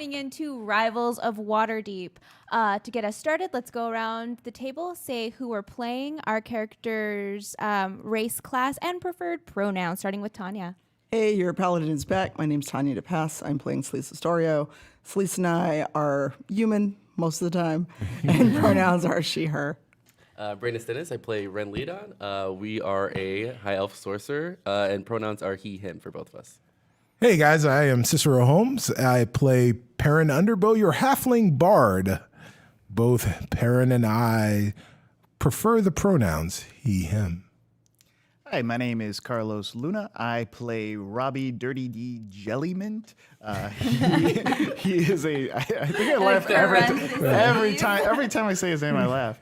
tuning in to Rivals of Waterdeep. To get us started, let's go around the table, say who we're playing, our character's race, class, and preferred pronouns, starting with Tanya. Hey, your paladin is back. My name's Tanya DePass. I'm playing Celise Astorio. Celise and I are human most of the time, and pronouns are she, her. Brandon Stennis, I play Ren Leadon. We are a high elf sorcerer, and pronouns are he, him for both of us. Hey guys, I am Cicero Holmes. I play Perrin Underbow, your halfling bard. Both Perrin and I prefer the pronouns he, him. Hi, my name is Carlos Luna. I play Robbie Dirty D Jellymint. He is a. I think I laugh every time I say his name. I laugh.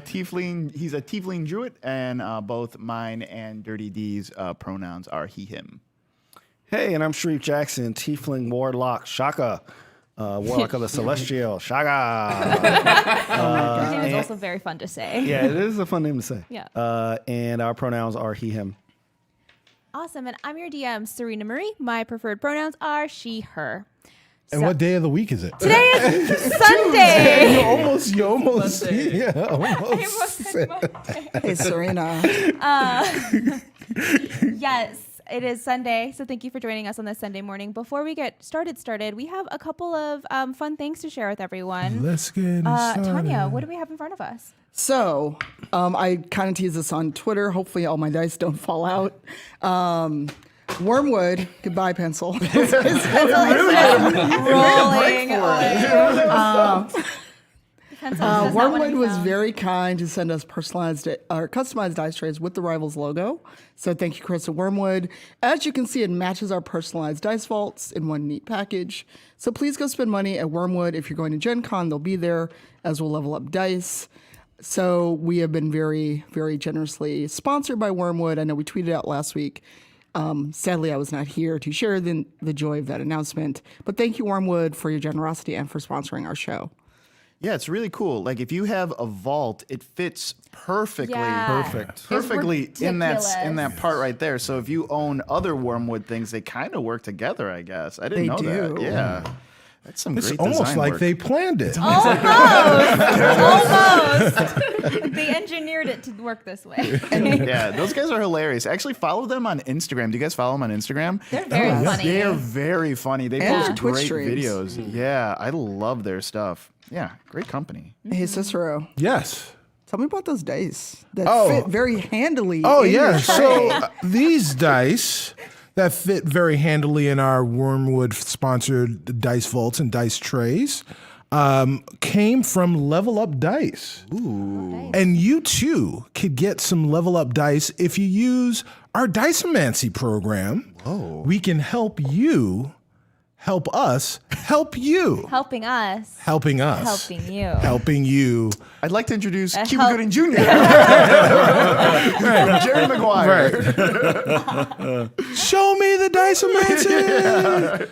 Tiefling. He's a tiefling druid, and both mine and Dirty D's pronouns are he, him. Hey, and I'm Shareef Jackson, Tiefling Warlock Shaka, Warlock of the Celestial Shaka. His name is also very fun to say. Yeah, it is a fun name to say. Yeah. And our pronouns are he, him. Awesome, and I'm your DM, Surena Marie. My preferred pronouns are she, her. And what day of the week is it? Today is Sunday. You almost. Monday. Yeah, I almost. almost said Monday. Hey, Surena. Yes. It is Sunday, so thank you for joining us on this Sunday morning. Before we get started, we have a couple of fun things to share with everyone. Let's get started. Tanya, what do we have in front of us? So, I kind of tease this on Twitter. Hopefully all my dice don't fall out. Wormwood, goodbye pencil. Rolling away. Wormwood was very kind to send us personalized or customized dice trays with the Rivals logo. So thank you, Chris and Wormwood. As you can see, it matches our personalized dice vaults in one neat package. So please go spend money at Wormwood. If you're going to Gen Con, they'll be there, as will Level Up Dice. So we have been very, very generously sponsored by Wormwood. I know we tweeted out last week. Sadly, I was not here to share the joy of that announcement. But thank you, Wormwood, for your generosity and for sponsoring our show. Yeah, it's really cool. Like if you have a vault, it fits perfectly, perfectly in that part right there. So if you own other Wormwood things, they kind of work together, I guess. I didn't know that. Yeah. That's some It's great almost design like work. they planned it. Almost. They engineered it to work this way. Yeah, those guys are hilarious. Actually, follow them on Instagram. Do you guys follow them on Instagram? They're very funny. They are very funny. They And post Twitch great streams. videos. Yeah, I love their stuff. Yeah, great company. Hey, Cicero. Yes. Tell me about those dice that Oh. fit very handily. Oh, in your yeah. tray. So these dice that fit very handily in our Wormwood-sponsored dice vaults and dice trays came from Level Up Dice. Ooh. And you, too, could get some Level Up Dice if you use our Dicemancy program. Whoa. We can help you help us help you. Helping us. Helping us. Helping you. Helping you. I'd like to introduce Cuba help- Gooding Jr. Jerry Maguire. Show me the Dicemancy.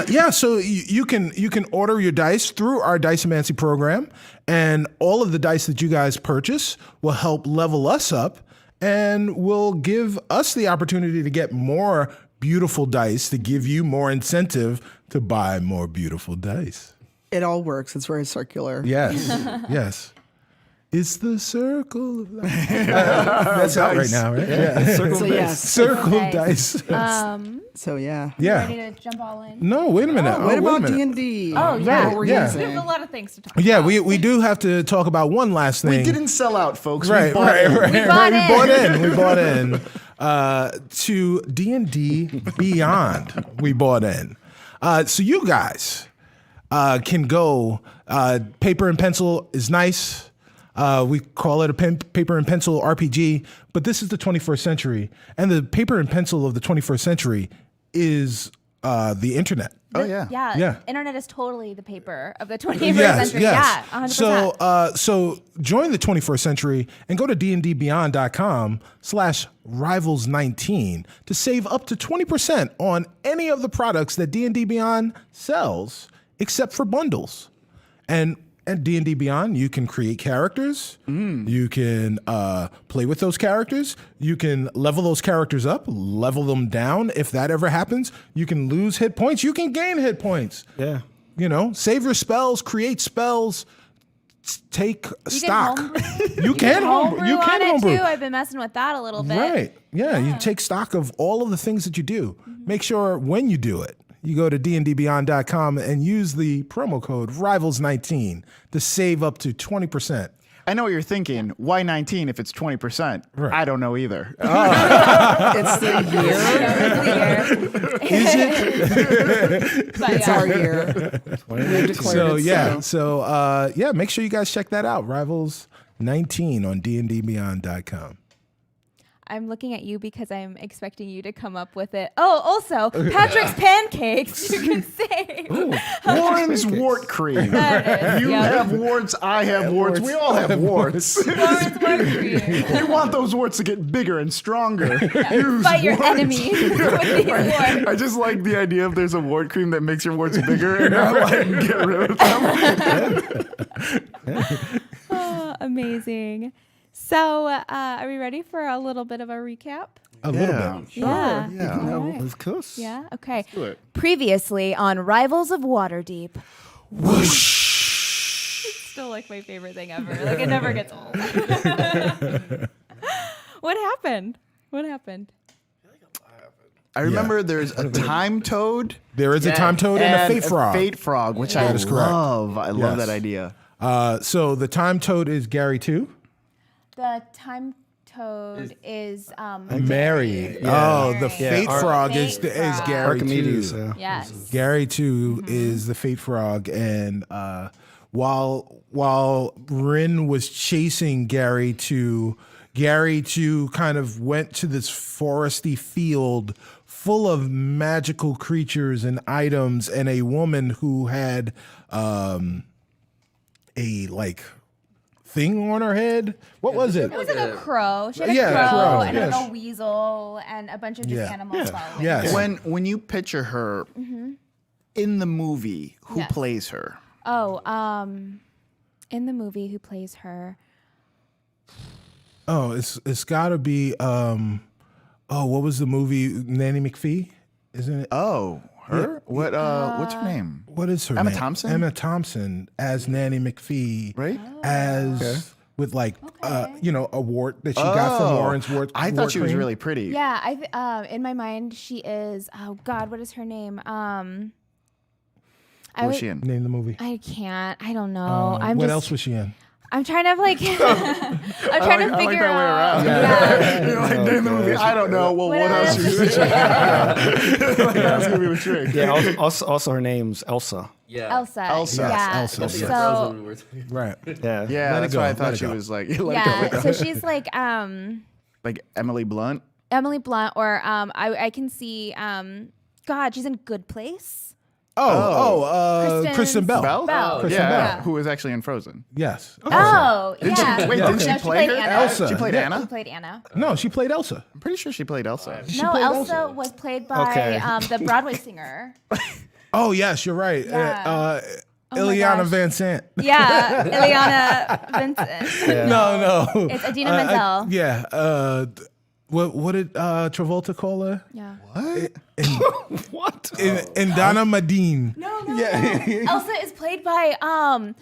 Yeah, so you can order your dice through our Dicemancy program, and all of the dice that you guys purchase will help level us up and will give us the opportunity to get more beautiful dice to give you more incentive to buy more beautiful dice. It all works. It's very circular. Yes, yes. It's the circle of life. That's out right now, right? Yeah. So yes. Circle Dice. dice. So yeah. Yeah. Ready to jump all in? No, wait a minute. What wait a about minute. D&D? Oh, yeah. What we're Yeah. We have using. a lot of things to talk about. Yeah, we do have to talk about one last thing. We didn't sell out, folks. Right, We bought right, in. right. We bought in. We bought in to D&D Beyond. We bought in. So you guys can go. Paper and pencil is nice. We call it a paper and pencil RPG, but this is the 21st century, and the paper and pencil of the 21st century is the internet. Oh, yeah. Yeah. Internet is totally the paper of the 21st century. Yeah, 100%. So join the 21st century and go to dndbeyond.com/rivals19 to save up to 20% on any of the products that D&D Beyond sells, except for bundles. And at D&D Beyond, you can create characters. You can play with those characters. You can level those characters up, level them down if that ever happens. You can lose hit points. You can gain hit points. Yeah. save your spells, create spells, take stock. You can homebrew You on can it homebrew. too. I've been messing with that a little bit. Right. Yeah, you take stock of all of the things that you do. Make sure when you do it, you go to dndbeyond.com and use the promo code RIVALS19 to save up to 20%. I know what you're thinking. Why 19 if it's 20%? Right. I don't know either. It's the year. Is it? But It's yeah. our year. We've declared it So make sure you guys check that out. Rivals 19 on dndbeyond.com. I'm looking at you because I'm expecting you to come up with it. Oh, also, Patrick's pancakes. You can say. Warren's wart cream. That is, You yep. have warts, I have warts. We all have warts. Warren's wart cream. You want those warts to get bigger and stronger. Use Fight your warts. enemies with these warts. I just like the idea of there's a wart cream that makes your warts bigger and not like get rid of them. Oh, amazing. So, are we ready for a little bit of a recap? A little bit. Yeah. Yeah. All right. Of course. Yeah. Okay. do it. Previously on Rivals of Waterdeep. Whoosh. Still like my favorite thing ever. Like it never gets old. What happened? What happened? I remember there's a time toad. There is a time toad and a fate frog. Fate frog, which That I is correct. love. I love Yes. that idea. So the time toad is Gary too. The time toad is Mary. Oh, the fate Ar- frog Fate is frog. Gary Archimedes. too. yes. Gary too is the fate frog, and while Rin was chasing Gary two kind of went to this foresty field full of magical creatures and items, and a woman who had a like thing on her head. What was it? It was like a crow. She had a Yeah, crow, crow, and yes. a little weasel and a bunch of just Yeah. animals following. Yes. When you picture her in the movie, who Yes. plays her? Oh, in the movie, who plays her? Oh, it's got to be. What was the movie? Nanny McPhee, isn't it? Oh, her? What? What's her name? What is her Emma name? Thompson? Emma Thompson as Nanny McPhee, Right? As with like a wart that she got from Warren's wart. I thought wart she was cream. really pretty. Yeah, in my mind, she is. Oh God, what is her name? What was she in? Name the movie. I can't. I don't know. What else was she in? I'm trying to like. I'm trying to I like figure that way out. around. Yeah. You're like, name the movie. I don't know. Well, what else? else? Like, that's gonna be the trick. Yeah. Also, her name's Elsa. Yeah. Elsa. Elsa. Yeah. Yes, Elsa. I think So it's Frozen we were talking about. Right. Yeah. Yeah, Let it that's go, why I let thought it she go. was like, yeah. So she's like like Emily Blunt. Emily Blunt, or I can see God, she's in Good Place. Kristen Bell. Bell. Kristen yeah, Bell. who was actually in Frozen. Yes. Oh, Did yeah. she, wait, Yeah. didn't she No, play her? Anna. Elsa. She played Yeah. She Anna? played Anna. No, she played Elsa. I'm pretty sure she played Elsa. No, played Elsa Elsa. was played by Okay. the Broadway singer. Oh yes, you're right. Yeah. Oh my Ileana gosh. Van Sant. Yeah, Ileana Vincent. Yeah. No. It's Idina Menzel. Yeah. What did Travolta call her? Yeah. What? Indana Madine. No. Elsa is played by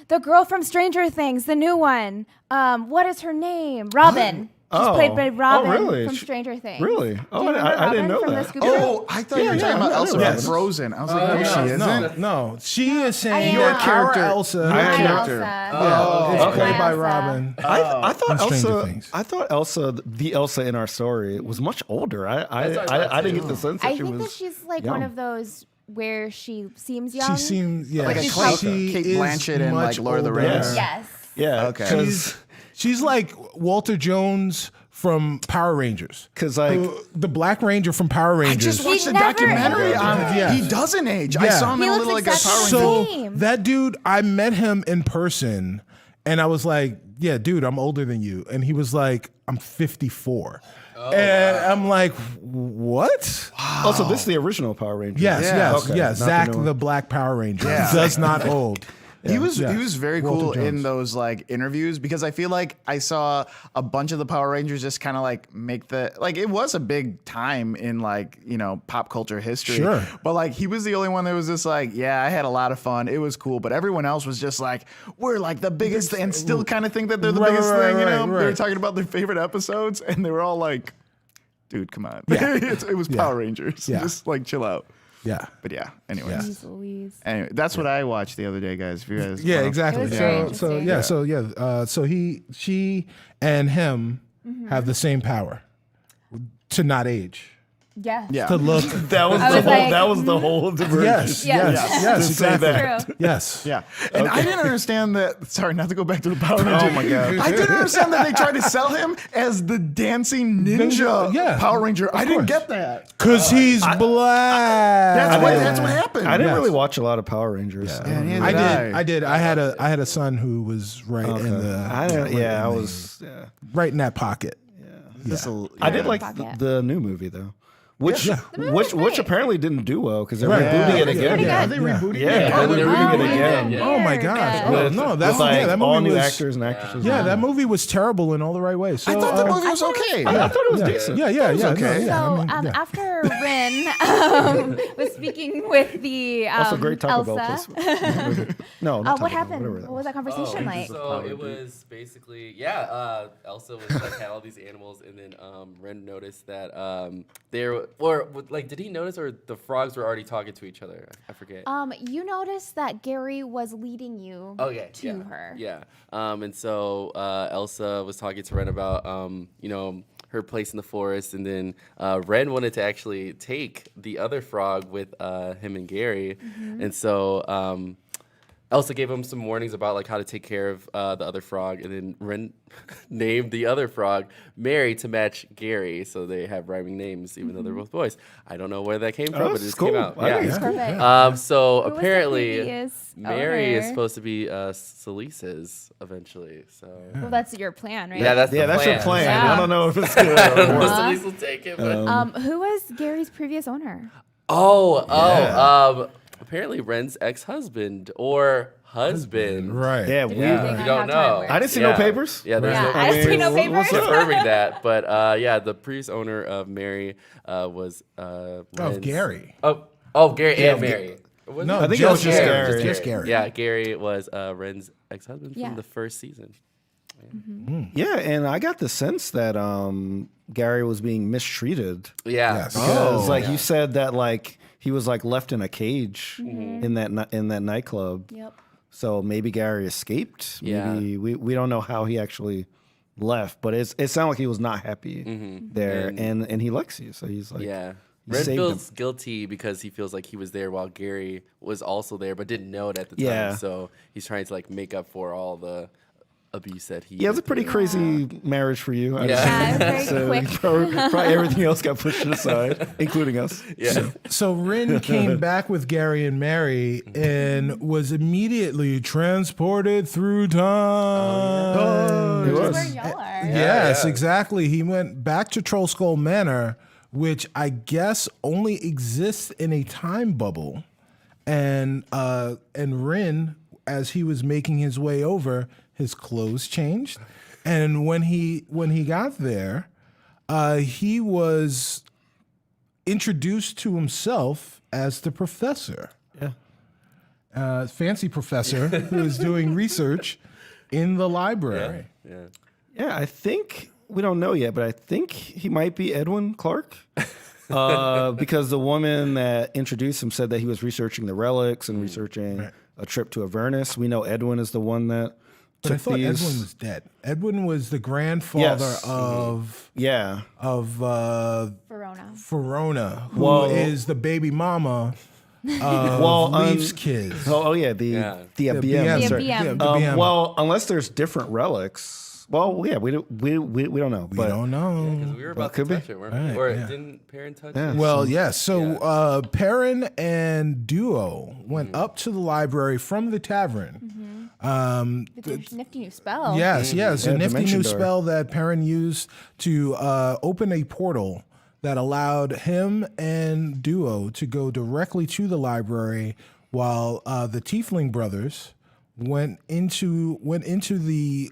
the girl from Stranger Things, the new one. What is her name? Robin. She's played by Robin really? from Stranger Things. Really? Oh, Do you remember I didn't Robin know from that. The Scooby-Doo? Oh, I thought you were talking about Elsa Yes. from Frozen. I was like, no, she isn't. No. She is saying Your that character- our Elsa Your Hi, character. Elsa. is played by Elsa. Robin. I thought On Stranger Elsa. Things. I thought Elsa, the Elsa in our story, was much older. what I thought I didn't too. get the sense that I she think was. that she's like one young. of those where she seems young. She seems Like a She's Kate, probably- Kate is Blanchett in like much Lord of the older. Rings. Yes. Yeah. Okay. She's like Walter Jones from Power Rangers. 'Cause, like- the Black Ranger from Power I Rangers. just watched He a never documentary on aged. Yeah. He doesn't age. I Yeah. saw him He in a looks little like a exactly Power the Ranger. same. So that dude, I met him in person, and I was like, "Yeah, dude, I'm older than you," and he was like, "I'm 54." And I'm like, "What?" Also, this is the original Power Ranger. Yes, Yeah. yes, Okay. yes. Not the Zach, new one. the Black Power Ranger, Yeah. does not old. He was Yeah. very Walter cool in Jones. those like interviews because I feel like I saw a bunch of the Power Rangers just kind of like make it was a big time in like, pop culture history. Sure. But like he was the only one that was just like, yeah, I had a lot of fun. It was cool. But everyone else was just like, we're like the biggest and still kind of think that they're the biggest thing, They were talking about their favorite episodes and they were all like, dude, come on. Yeah. It was Power Rangers. Yeah. Just like chill out. Yeah. But yeah, anyways. Jeez Louise. Anyway, that's what I watched the other day, guys. If you guys Yeah, wanna- exactly. It was very So interesting. so she and him have the same power to not age, Yeah. Yeah. to look. That was I the was whole. like, that was the whole diversion. Yes, Yes. yes, Yes. yes, To say exactly. that. True. Yes. Yeah. And I didn't understand that. Sorry, not to go back to the Power Ranger. Oh my God. I didn't understand that they tried to sell him as the dancing ninja Yeah, Power Ranger. I didn't course. get that. Because he's black. That's what happened. I didn't Yes. really watch a lot of Power Rangers. Yeah, neither I did did. I had a son who was right in the. I didn't. Yeah, I was. Yeah. right in that pocket. I did like Pocket. the new movie though, which Yeah. which apparently didn't do well because they're Right. rebooting it Yeah. again. Yeah. Are they rebooting Yeah, it? they're rebooting it again. Yeah. Oh my Weird. gosh! Yeah. Oh, With- no, with, that's like that all movie new was, actors and actresses. Yeah, that movie was terrible in all the right ways. So, I thought the movie was okay. I thought it was yeah. decent. Yeah, yeah, yeah. okay. No, yeah. So I mean, yeah. after Rin was speaking with the Also, great Taco Bell Elsa, placement. No, not Taco what Bell, happened? whatever that What was that conversation like? So it was basically, Elsa was like had all these animals, and then Ren noticed that did he notice, or the frogs were already talking to each other? I forget. You noticed that Gary was leading you to her. Yeah. And so Elsa was talking to Ren about her place in the forest, and then Ren wanted to actually take the other frog with him and Gary, and so Elsa gave him some warnings about like how to take care of the other frog, and then Ren named the other frog Mary to match Gary, so they have rhyming names even though they're both boys. I don't know where that came from, but it that's just cool. came out. I think it's cool. Perfect. So Who was the apparently previous Mary is owner? supposed to be Salisa's eventually. So Well, that's your plan, right? yeah, that's the That's your plan. Yeah. I don't know if it's good. I don't know if Salisa will take it, but Who was Gary's previous owner? apparently Ren's ex-husband or husband. Right. Yeah, Depending We on don't how time know. works. I didn't see no papers. Yeah, there's Yeah, no I didn't see no what's papers. confirming that, but the previous owner of Mary was Of Ren's- Gary. Gary and Mary. Was No, it? I think it was just Gary. Just Gary. Yeah, Gary was Ren's ex-husband Yeah. from the first season. Yeah, and I got the sense that Gary was being mistreated Yeah. Yes. because, like, you said that like he was like left in a cage in that nightclub. Yep. So maybe Gary escaped. Yeah. Maybe we don't know how he actually left, but it sounded like he was not happy there, and he likes you, so he's like, Yeah. you Ren saved feels him. guilty because he feels like he was there while Gary was also there, but didn't know it at the time. Yeah. So he's trying to like make up for all the abuse that he. Yeah, it's a went pretty through. crazy marriage for you. I'd Yeah. say. Yeah, it was very So quick. probably everything else got pushed aside, including us. Yeah. So Rin came back with Gary and Mary and was immediately transported through time. He Which is was. where y'all are. Yes, exactly. He went back to Troll Skull Manor, which I guess only exists in a time bubble. And Rin, as he was making his way over, his clothes changed. And when he got there, he was introduced to himself as the professor. Yeah. Fancy professor who is doing research in the library. Yeah. Yeah, I think we don't know yet, but I think he might be Edwin Clark. Because the woman that introduced him said that he was researching the relics and researching a trip to Avernus. We know Edwin is the one that But I took thought these. Edwin was dead. Edwin was the grandfather Yes. of Yeah. Verona. who is the baby mama of Leaf's kids. Oh yeah, the Yeah. the The BM. BM. sorry. BM. the BM. Well, unless there's different relics. Well, yeah, we don't know. we but don't know. Because we were about could to be. touch it, weren't Right, we? Or yeah. didn't Perrin touch Yeah. it? Well, yes. So Perrin and Duo went up to the library from the tavern. It's a nifty new spell. Yes, yes. Yeah, A nifty dimension new door. spell that Perrin used to open a portal that allowed him and Duo to go directly to the library while the Tiefling brothers went into the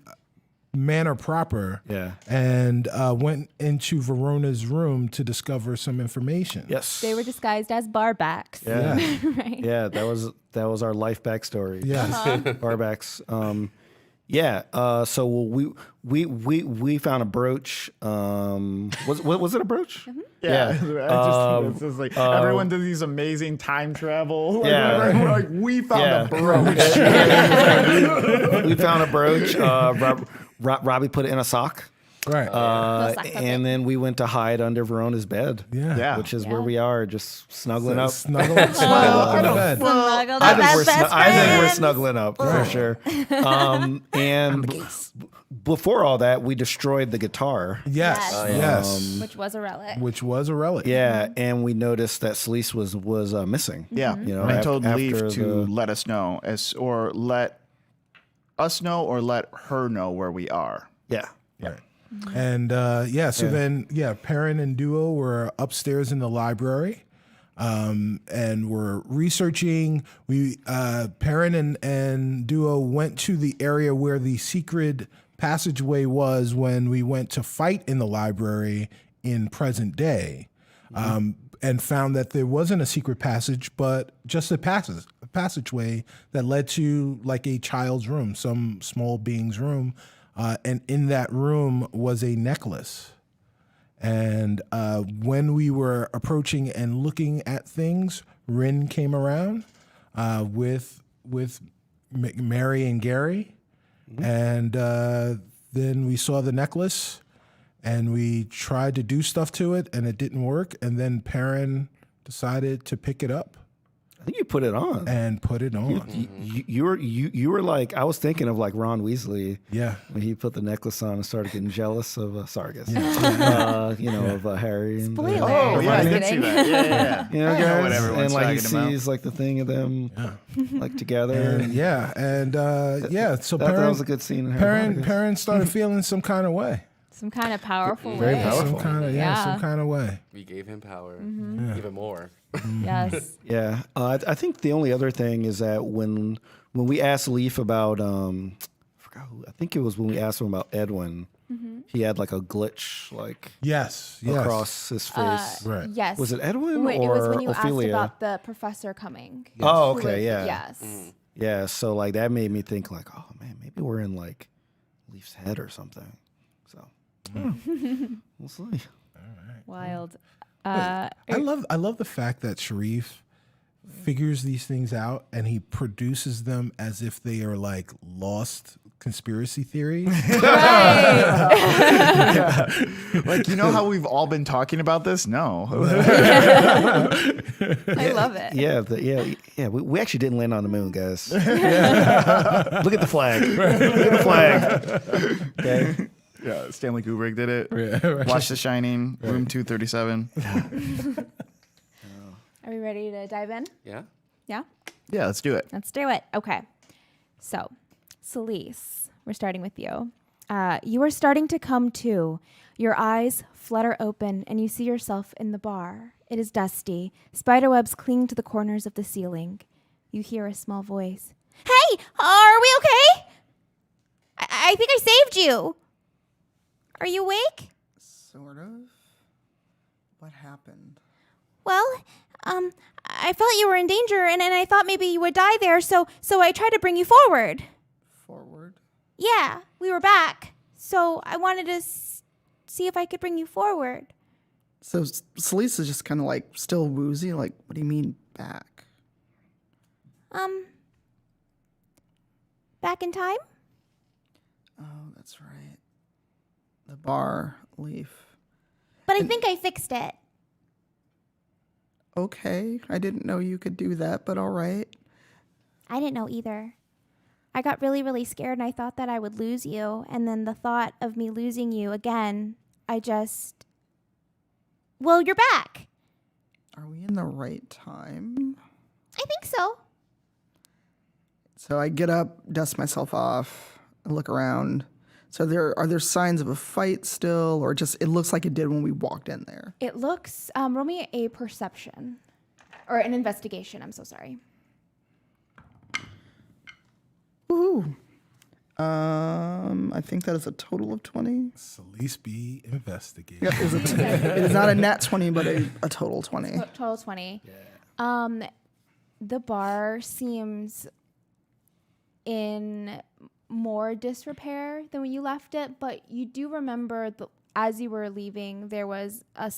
manor proper. Yeah. And went into Verona's room to discover some information. Yes. They were disguised as barbacks. Yeah. Right. Yeah, that was our life backstory. Yes. Barbacks. So we found a brooch. Was it a brooch? Yeah, it's just like everyone does these amazing time travel. Like, Yeah. we're like, we found a brooch. We found a brooch. Robbie put it in a sock. Right. Little sock puppet. And then we went to hide under Verona's bed. Yeah. Yeah. Which is where we are, just snuggling up. Snuggle in the bed. Snuggled I up as best think we're friends. snuggling up for sure. And before all that, we destroyed the guitar. Yes. Yes. Yes. Which was a relic. Which was a relic. Yeah, and we noticed that Celise was missing. Yeah, You know, and I af- told after Leaf to the- let us know, or let us know, or let her know where we are. Yeah. Right. And Perrin and Duo were upstairs in the library, and were researching. Perrin and Duo went to the area where the secret passageway was when we went to fight in the library in present day, and found that there wasn't a secret passage, but just a passageway that led to like a child's room, some small being's room. And in that room was a necklace. And when we were approaching and looking at things, Rin came around with Mary and Gary. And then we saw the necklace, and we tried to do stuff to it, and it didn't work. And then Perrin decided to pick it up I think you put it on. and put it on. You were like, I was thinking of like Ron Weasley. Yeah. When he put the necklace on and started getting jealous of, sorry guys, of Harry. And, Spoiler. Oh, yeah, I Just did see kidding. that. Yeah. You know, I know guys? what everyone's and like he talking about. sees like the thing of them like together. And so that Perrin, was a good scene in Harry Potter. Perrin started feeling some kind of way. Some kind of powerful Very way. powerful. Some kind of way. We gave him power, even more. Yes. Yeah, I think the only other thing is that when we asked Leaf about, I forgot who. I think it was when we asked him about Edwin. He had like a glitch like Yes. across his face. Right. Yes. Was it Edwin Wait, or it was when you Ophelia? asked about the professor coming. Oh, Who okay, was- yeah, Yes. yeah. So like that made me think like, oh man, maybe we're in like Leaf's head or something. So we'll see. Wild. I love the fact that Shareef figures these things out and he produces them as if they are like lost conspiracy theories. Like, you know how we've all been talking about this? No. I love it. Yeah. We actually didn't land on the moon, guys. Look at the flag. Look at the flag. Okay. Yeah, Stanley Kubrick did it. Watch The Shining, Room 237. Are we ready to dive in? Yeah. Yeah? Yeah, let's do it. Let's do it. Okay. So, Celise, we're starting with you. You are starting to come to. Your eyes flutter open and you see yourself in the bar. It is dusty. Spiderwebs cling to the corners of the ceiling. You hear a small voice. Hey, are we okay? I think I saved you. Are you awake? Sort of. What happened? Well, I felt you were in danger and I thought maybe you would die there, so I tried to bring you forward. Forward? Yeah, we were back. So I wanted to see if I could bring you forward. So Celise is just kind of like still woozy. Like, what do you mean back? Back in time? Oh, that's right. The bar, Leaf. But I think I fixed it. Okay, I didn't know you could do that, but all right. I didn't know either. I got really, really scared and I thought that I would lose you. And then the thought of me losing you again, well, you're back. Are we in the right time? I think so. So I get up, dust myself off, and look around. So are there signs of a fight still, or just it looks like it did when we walked in there? It looks, roll me a perception. Or an investigation, I'm so sorry. Woohoo. I think that is a total of 20. Celeste be investigated. Yep, it is not a nat 20, but a total 20. Total 20. The bar seems in more disrepair than when you left it, but you do remember as you were leaving, there was a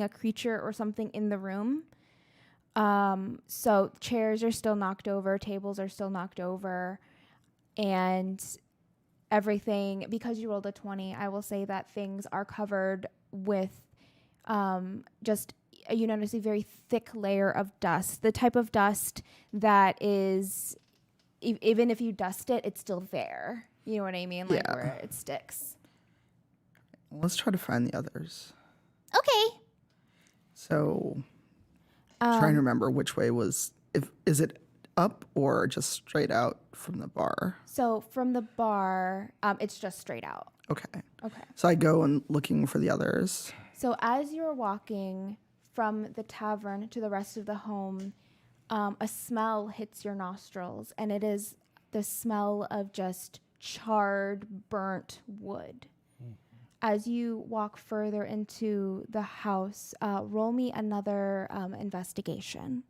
creature or something in the room. So chairs are still knocked over, tables are still knocked over, and everything, because you rolled a 20, I will say that things are covered with you notice a very thick layer of dust, the type of dust that is, even if you dust it, it's still there. You know what I mean? Like where it sticks. Let's try to find the others. Okay. So, trying to remember which way is it up or just straight out from the bar? So from the bar, it's just straight out. Okay. Okay. So I go and looking for the others. So as you're walking from the tavern to the rest of the home, a smell hits your nostrils, and it is the smell of just charred, burnt wood. As you walk further into the house, roll me another investigation.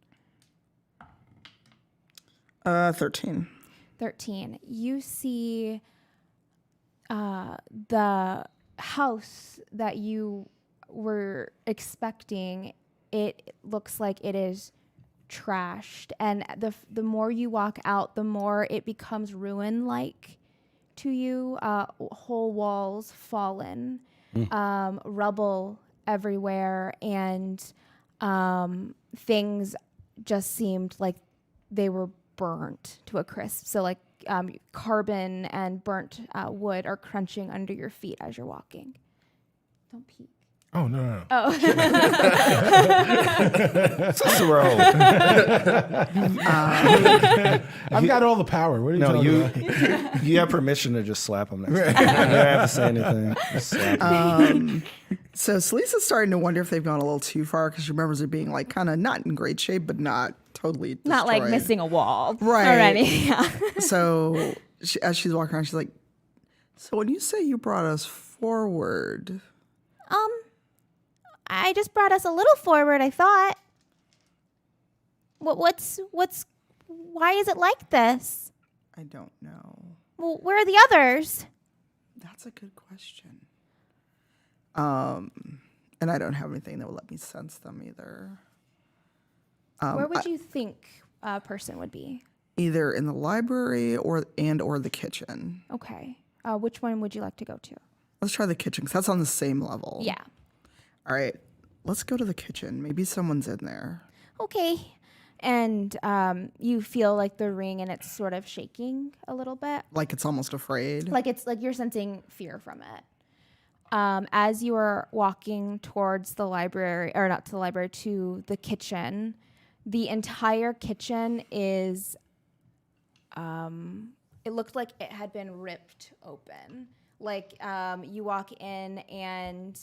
13. 13. You see the house that you were expecting. It looks like it is trashed, and the more you walk out, the more it becomes ruin-like to you. Whole walls fallen, rubble everywhere, and things just seemed like they were burnt to a crisp. So like carbon and burnt wood are crunching under your feet as you're walking. Don't peek. Oh, no. Oh. Cicero. I've got all the power. What are you talking about? You have permission to just slap him next time. You don't have to say anything. Just slap him. So Selisa's starting to wonder if they've gone a little too far, because she remembers it being like kind of not in great shape, but not totally destroyed. Not like missing a wall. Right. Already. Yeah. So as she's walking around, she's like, so when you say you brought us forward... I just brought us a little forward, I thought. What's why is it like this? I don't know. Well, where are the others? That's a good question. And I don't have anything that will let me sense them either. Where would you think a person would be? Either in the library or the kitchen. Okay. Which one would you like to go to? Let's try the kitchen, because that's on the same level. Yeah. All right, let's go to the kitchen. Maybe someone's in there. Okay. And you feel like the ring, and it's sort of shaking a little bit. Like it's almost afraid. Like it's like you're sensing fear from it. As you are walking towards the library, or not to the library, to the kitchen, the entire kitchen is, it looked like it had been ripped open. Like you walk in, and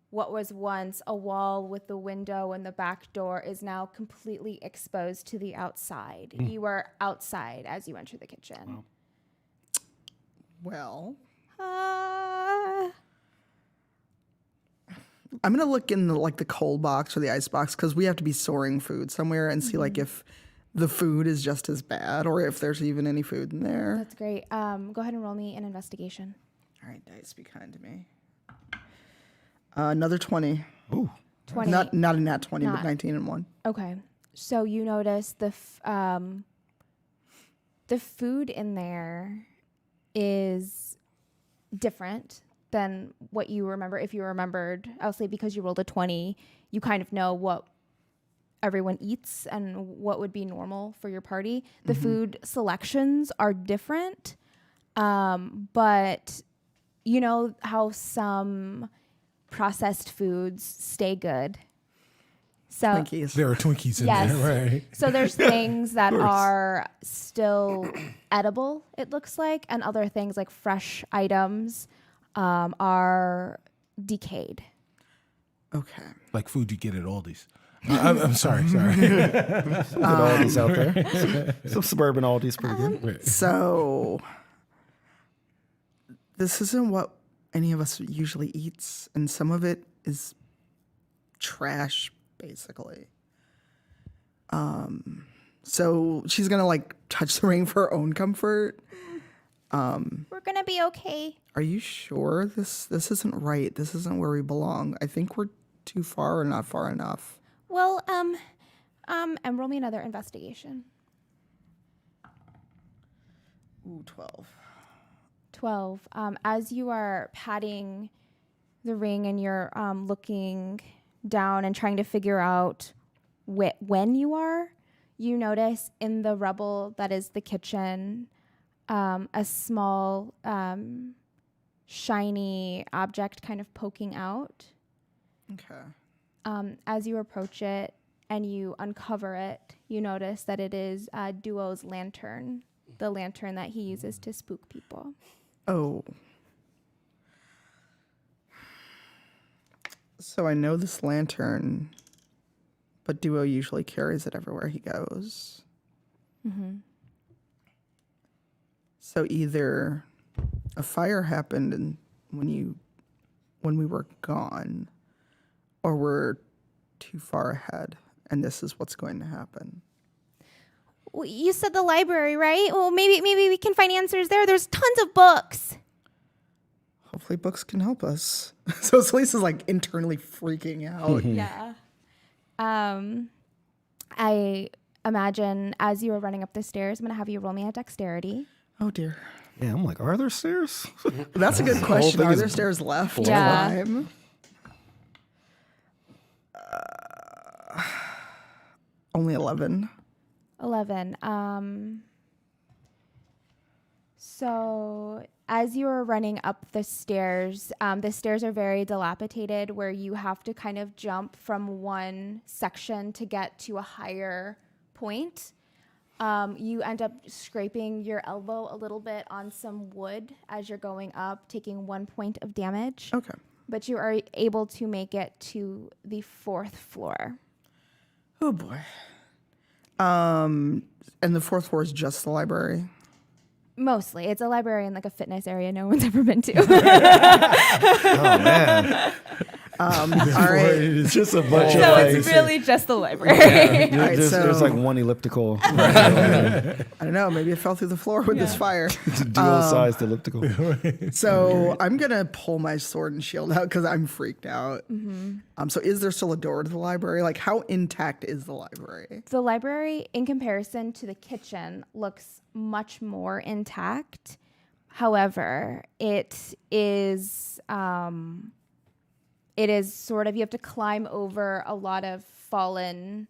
what was once a wall with the window and the back door is now completely exposed to the outside. You are outside as you enter the kitchen. Well, I'm gonna look in the cold box or the ice box, because we have to be storing food somewhere, and see like if the food is just as bad or if there's even any food in there. That's great. Go ahead and roll me an investigation. All right, dice, be kind to me. Another 20. Ooh. 20. Not a nat 20, but 19 and 1. Okay. So you notice the food in there is different than what you remember. If you remembered, I'll say because you rolled a 20, you kind of know what everyone eats and what would be normal for your party. The food selections are different, but you know how some processed foods stay good. So Twinkies. There are Twinkies in Yes. there, right? So there's things that are still edible, it looks like, and other things like fresh items are decayed. Okay. Like food you get at Aldi's. I'm sorry. Good Aldi's out there. Some suburban Aldi's pretty good. So this isn't what any of us usually eats, and some of it is trash, basically. So she's gonna like touch the ring for her own comfort. We're gonna be okay. Are you sure this isn't right? This isn't where we belong. I think we're too far or not far enough. Well, and roll me another investigation. Ooh, 12. 12. As you are patting the ring and you're looking down and trying to figure out when you are, you notice in the rubble that is the kitchen, a small shiny object kind of poking out. Okay. As you approach it and you uncover it, you notice that it is Duo's lantern, the lantern that he uses to spook people. Oh. So I know this lantern, but Duo usually carries it everywhere he goes. Mm-hmm. So either a fire happened when we were gone, or we're too far ahead, and this is what's going to happen. Well, you said the library, right? Well, maybe we can find answers there. There's tons of books. Hopefully books can help us. So Celisa's like internally freaking out. Yeah. I imagine as you were running up the stairs, I'm going to have you roll me a dexterity. Oh dear. Yeah, I'm like, are there stairs? That's a good question. thing Are is there stairs left to Yeah. climb? Only 11. 11. So as you are running up the stairs are very dilapidated where you have to kind of jump from one section to get to a higher point. You end up scraping your elbow a little bit on some wood as you're going up, taking 1 point of damage. Okay. But you are able to make it to the 4th floor. Oh boy. And the 4th floor is just the library. Mostly. It's a library and like a fitness area no one's ever been to. Oh, man. All right. It's just a bunch of So like, it's really just the library. All right, there's so- like one elliptical, I don't know. Maybe it fell through the floor with this fire. dual-sized elliptical. So I'm going to pull my sword and shield out because I'm freaked out. So is there still a door to the library? Like, how intact is the library? The library, in comparison to the kitchen, looks much more intact. However, it is sort of, you have to climb over a lot of fallen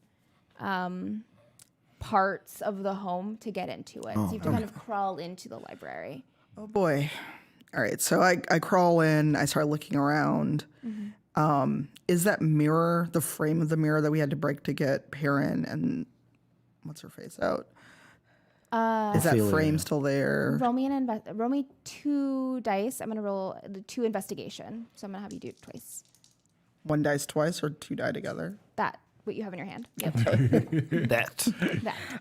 parts of the home to get into it. So you have to kind of crawl into the library. Oh boy. All right. So I crawl in. I start looking around. Is that mirror, the frame of the mirror that we had to break to get Perrin and what's her face out? Is that Ophelia. frame still there? Roll me 2 dice. I'm going to roll the 2 investigation. So I'm going to have you do it twice. 1 dice twice or 2 die together? That, what you have in your hand. Yep. That.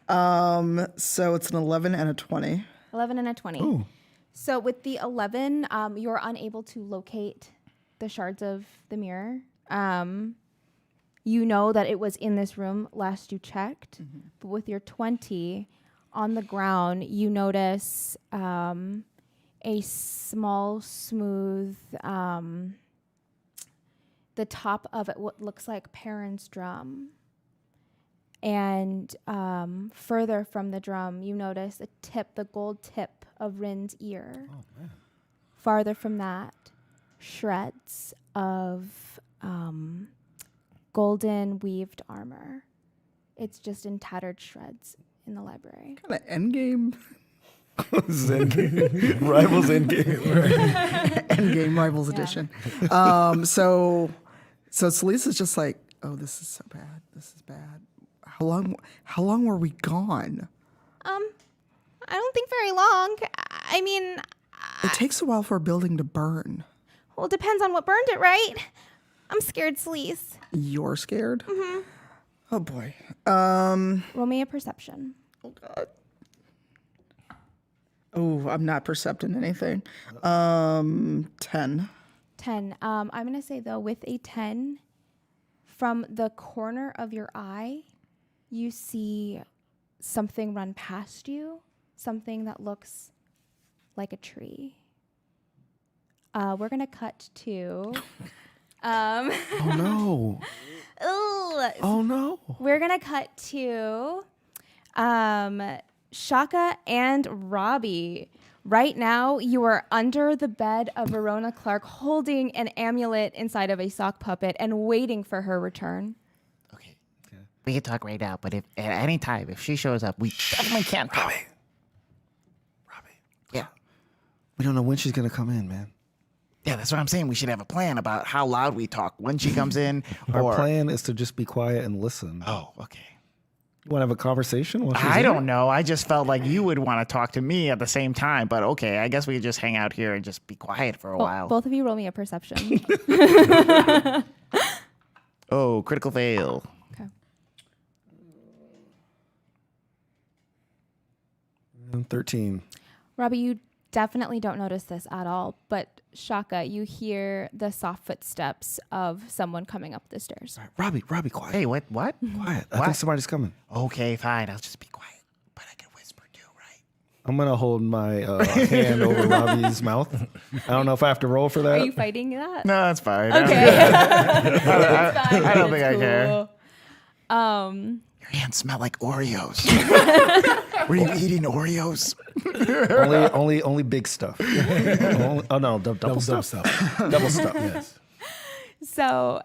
That. So it's an 11 and a 20. 11 and a 20. Ooh. So with the 11, you're unable to locate the shards of the mirror. You know that it was in this room last you checked. But with your 20 on the ground, you notice a small, smooth, the top of it, what looks like Perrin's drum. And further from the drum, you notice the gold tip of Rin's ear. Oh, man. Farther from that, shreds of golden weaved armor. It's just in tattered shreds in the library. Kind of endgame. Rivals Endgame. Endgame Rivals Edition. So Celisa's just like, oh, this is so bad. This is bad. How long were we gone? I don't think very long. I mean, It takes a while for a building to burn. well, it depends on what burned it, right? I'm scared, Celise. You're scared? Oh boy. Roll me a perception. Oh God. Oh, I'm not percepting anything. 10. 10. I'm going to say, though, with a 10, from the corner of your eye, you see something run past you, something that looks like a tree. We're going to cut to... Oh no. Ooh, Oh no. we're going to cut to Shaka and Robbie. Right now, you are under the bed of Verona Clark, holding an amulet inside of a sock puppet and waiting for her return. Okay. We can talk right now, but if at any time, if she shows up, we definitely can't talk. Robbie. Yeah. We don't know when she's gonna come in, man. Yeah, that's what I'm saying. We should have a plan about how loud we talk when she comes in. Our plan is to just be quiet and listen. Oh, okay. You want to have a conversation? While she's I in? don't know. I just felt like you would want to talk to me at the same time. But okay, I guess we could just hang out here and just be quiet for a while. Both of you roll me a perception. Oh, critical fail. Okay. 13. Robbie, you definitely don't notice this at all, but Shaka, you hear the soft footsteps of someone coming up the stairs. All right, Robbie, quiet. Hey, what? Quiet. I What? think somebody's coming. Okay, fine. I'll just be quiet. But I can whisper too, right? I'm gonna hold my hand over Robbie's mouth. I don't know if I have to roll for that. Are you fighting that? No, that's fine. Okay. I don't think I care. Your hands smell like Oreos. Were you eating Oreos? only big stuff. Double stuff. Double stuff. Yes. So,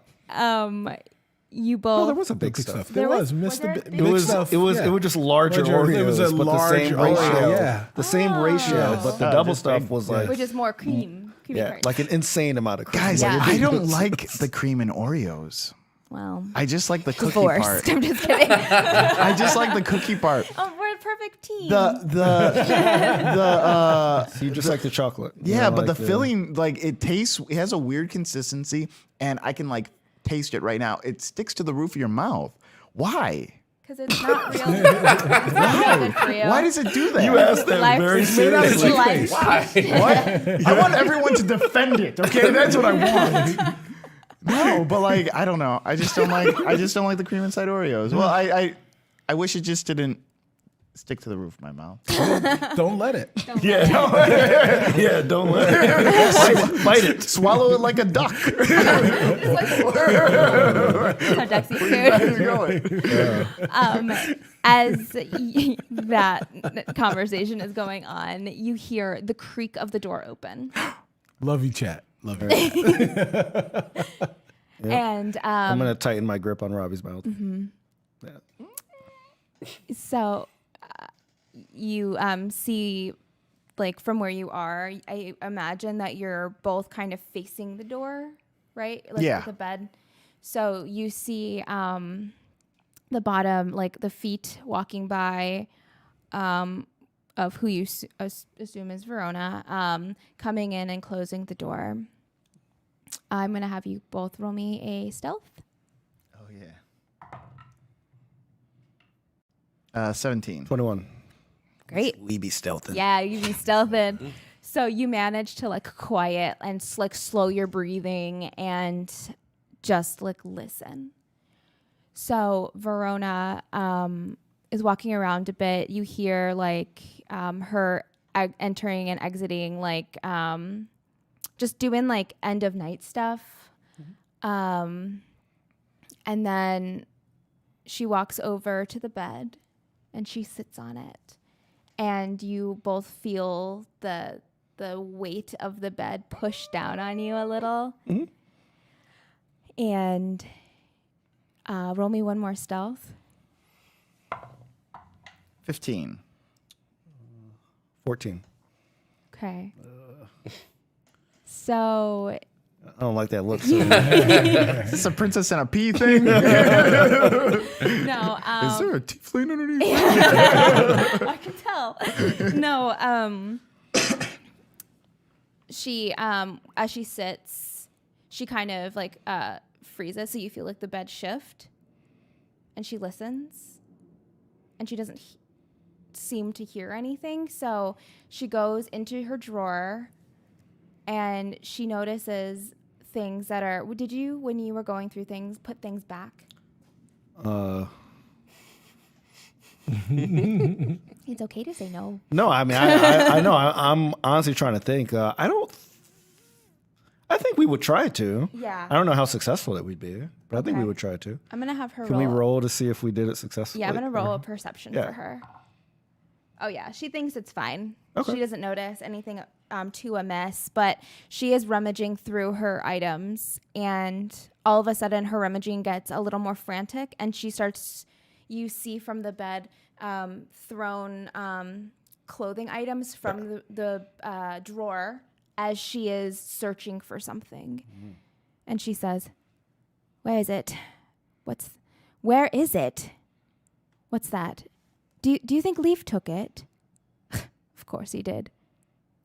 you both. Oh, there was a big stuff. There was Mr. there Big big stuff. It was yeah. just larger Larger- Oreos, it was a but large the same Oreo, ratio. yeah. The same ratio, but the double just stuff big. was like Which is more creamy like an insane amount of cream. Guys, Yeah. I don't like the cream in Oreos. Well, I just like the cookie divorced. part. I'm just kidding. I just like the cookie part. Oh, we're a perfect team. So you just like the chocolate. You Yeah, don't but like the filling, like it has a weird consistency, and I can like taste it right now. It sticks to the roof of your mouth. Why? Because it's not real. It's not good for you. Why does it do that? You asked that Life- very It's made out of seriously. toothpaste. What? I want everyone to defend it. Okay, that's what I want. No, but like I don't know. I just don't like the cream inside Oreos. Well, I wish it just didn't stick to the roof of my mouth. Don't let it. Yeah, don't let it. Bite it. Swallow it like a duck. That's how ducks eat food. As that conversation is going on, you hear the creak of the door open. Love you, chat. Love you. And I'm gonna tighten my grip on Robbie's mouth. so you see, like from where you are, I imagine that you're both kind of facing the door, right? Like Yeah. with the bed. So you see the bottom, like the feet walking by of who you assume is Verona, coming in and closing the door. I'm going to have you both roll me a stealth. Oh yeah. 17. 21. Great. We be stealthing. Yeah, you be stealthing. So you manage to like quiet and like slow your breathing and just like listen. So Verona is walking around a bit. You hear like her entering and exiting, like just doing like end of night stuff. And then she walks over to the bed and she sits on it. And you both feel the weight of the bed push down on you a little. Mm-hmm. And roll me one more stealth. 15. 14. Okay. So I don't like that look. So Is this a princess and a pea thing? no, Is there a tiefling underneath? I can tell. No, she as she sits, she kind of like freezes, so you feel like the bed shift. and she listens, and she doesn't seem to hear anything. So she goes into her drawer, and she notices things that are. Did you, when you were going through things, put things back? It's okay to say no. No, I mean, I know. I'm honestly trying to think. I think we would try to. Yeah. I don't know how successful it would be, but I think we Okay. would try to. I'm gonna have her Can roll. we roll to see if we did it successfully? Yeah, I'm gonna roll a perception Yeah. for her. Oh yeah, she thinks it's fine. Okay. She doesn't notice anything too amiss, but she is rummaging through her items, and all of a sudden her rummaging gets a little more frantic, and she starts. You see from the bed thrown clothing items from the drawer as she is searching for something, and she says, "Where is it? Where is it? What's that? Do you think Leaf took it?" Of course he did.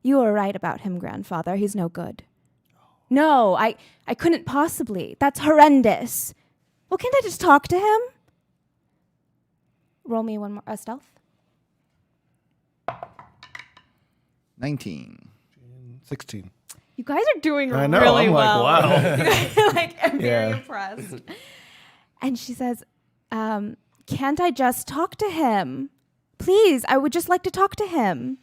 You were right about him, grandfather. He's no good. No, I couldn't possibly. That's horrendous. Well, can't I just talk to him? Roll me one more stealth. 19. 16. You guys are doing I know. really I'm well. like, wow. I'm very Yeah. impressed. And she says, "Can't I just talk to him? Please, I would just like to talk to him."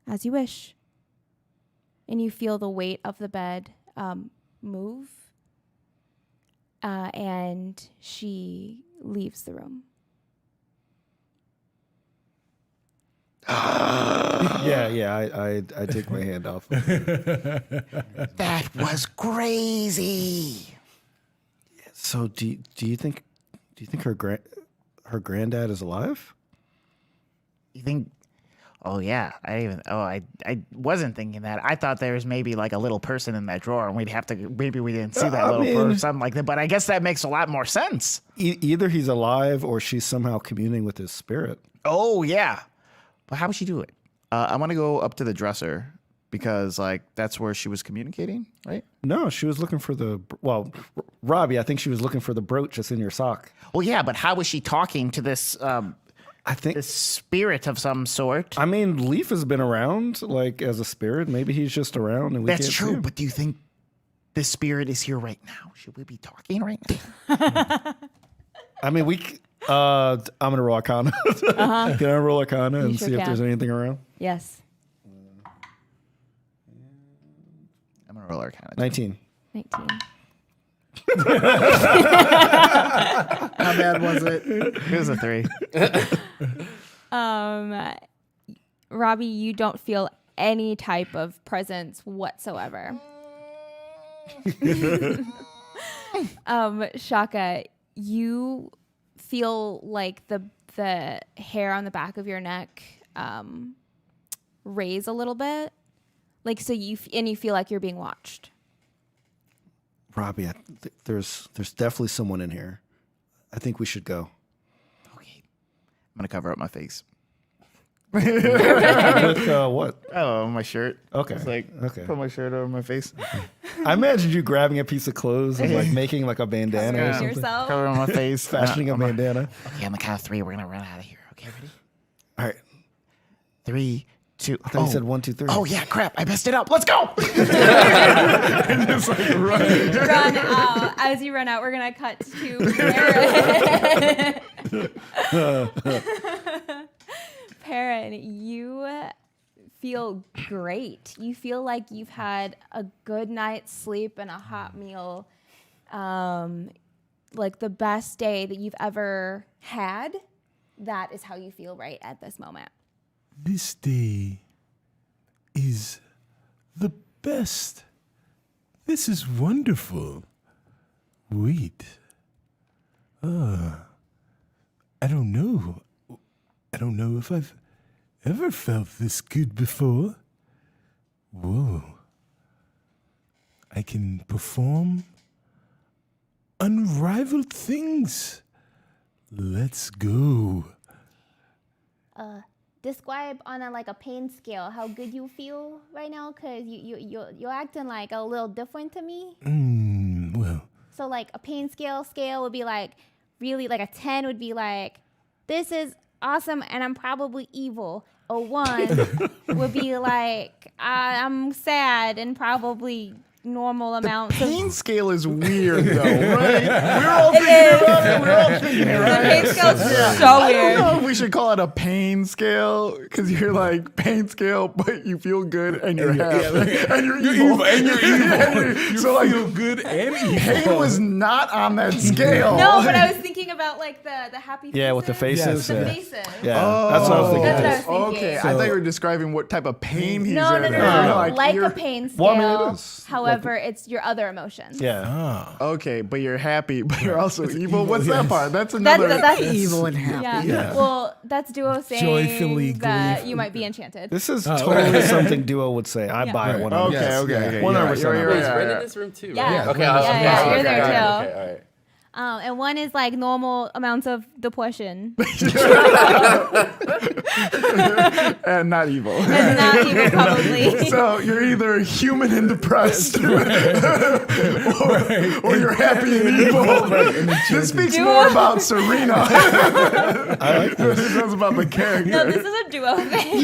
As you wish. And you feel the weight of the bed move. And she leaves the room. I take my hand off. That was crazy. So do you think her granddad is alive? You think? Oh yeah, I wasn't thinking that. I thought there was maybe like a little person in that drawer, and we'd have to maybe we didn't see that little person, something like that. But I guess that makes a lot more sense. Either he's alive or she's somehow communing with his spirit. Oh yeah, but how would she do it? I want to go up to the dresser because like that's where she was communicating, right? No, she was looking for Robbie, I think she was looking for the brooch that's in your sock. Well, yeah, but how was she talking to this? I think This spirit of some sort. I mean, Leaf has been around like as a spirit. Maybe he's just around and we That's can't see true, him. but do you think this spirit is here right now? Should we be talking right now? I mean, I'm gonna roll Arcana. Can I roll Arcana and sure see if can. there's anything around? Yes. I'm gonna roll Arcana. 19. 19. How bad was it? It was a 3. Robbie, you don't feel any type of presence whatsoever. Shaka, you feel like the hair on the back of your neck raise a little bit, like so you feel like you're being watched. Robbie, there's definitely someone in here. I think we should go. Okay. I'm gonna cover up my face. With what? Oh, my shirt. Okay. It's like put my shirt over my face. I imagined you grabbing a piece of clothes and like making like a bandana or Covering something. yourself. Cover on my face. Fashioning a bandana. Okay, on the count of 3, we're gonna run out of here. Okay, ready? All right. 3, 2. I thought you said 1, 2, 3. Oh yeah, crap! I messed it up. Let's go. Run out. As you run out, we're gonna cut to Perrin. Perrin, you feel great. You feel like you've had a good night's sleep and a hot meal, like the best day that you've ever had. That is how you feel right at this moment. This day is the best. This is wonderful. Wait. I don't know. I don't know if I've ever felt this good before. Whoa. I can perform unrivaled things. Let's go. Describe on a pain scale how good you feel right now, because you're acting like a little different to me. Well, So like a pain scale would be like really like a 10 would be like, this is awesome and I'm probably evil. A 1 would be like, I'm sad and probably normal amounts of Pain scale is weird, though, right? We're all thinking about it. We're all thinking, right? the pain scale's so I don't weird. know if we should call it a pain scale because you're like pain scale, but you feel good and you're happy and you're evil. And you're evil. You So, like, feel good and evil. pain was not on that scale. No, but I was thinking about like the happy faces. Yeah, with the faces. The Yeah. faces. Yeah, that's what I was thinking. That's what I was too. thinking. Okay, I thought you were describing what type of pain he's No, in. no, no, You're no. Like you're- a pain scale. Well, I mean, it is. However, it's your other emotions. Yeah. Okay, but you're happy, but you're also evil. What's that part? That's That's, another. that's Evil and happy. yeah. Well, that's Duo saying Joyfully, that gleefully. you might be enchanted. This is totally something Duo would say. I buy it Right. 100%. Okay, Yes, okay, yeah. okay. 100%. You're Wait, is right, Ren yeah. in this room too? Yeah. Right? Okay. Yeah, Okay. yeah, Okay. you're there Okay. too. Okay. All right. And 1 is like normal amounts of depression. And not evil. And not evil, probably. So you're either human and depressed, or you're happy and evil. This speaks more about Surena than it does about the character. No, this is a Duo thing.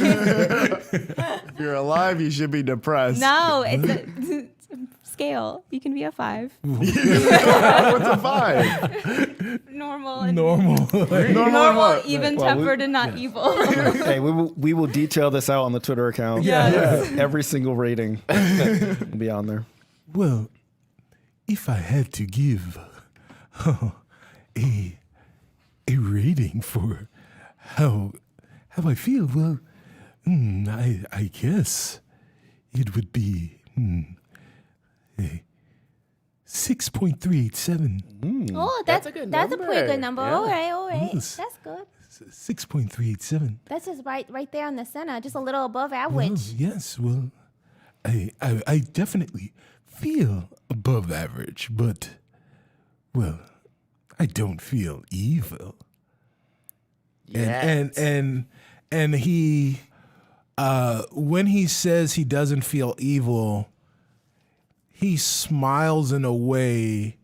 If you're alive, you should be depressed. No, it's a scale. You can be a 5. What's a 5? Normal and Normal. Normal what? even-tempered and not evil. Hey, we will detail this out on the Twitter account. Yes. Every single rating will be on there. Well, if I had to give a rating for how I feel, well, I guess it would be a 6.387. Oh, That's a good That's a pretty good number. number. Yeah. All right. Yes. That's good. 6.387. That's just right there in the center, just a little above Well, average. yes, well, I definitely feel above average, but, well, I don't feel evil. And he, when he says he doesn't feel evil, he smiles in a way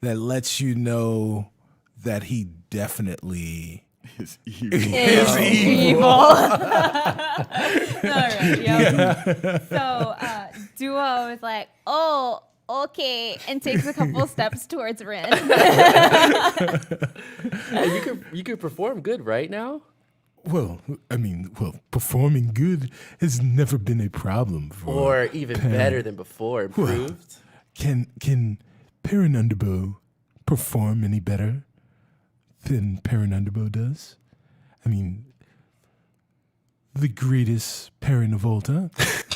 that lets you know that he definitely Is evil. Is evil. All right. Yep. So Duo is like, oh, okay, and takes a couple steps towards Rin. And you could perform good right now. Well, performing good has never been a problem for. Or even better than before, improved. Can Perrin Underbow perform any better than Perrin Underbow does? I mean, the greatest Perrin of all time.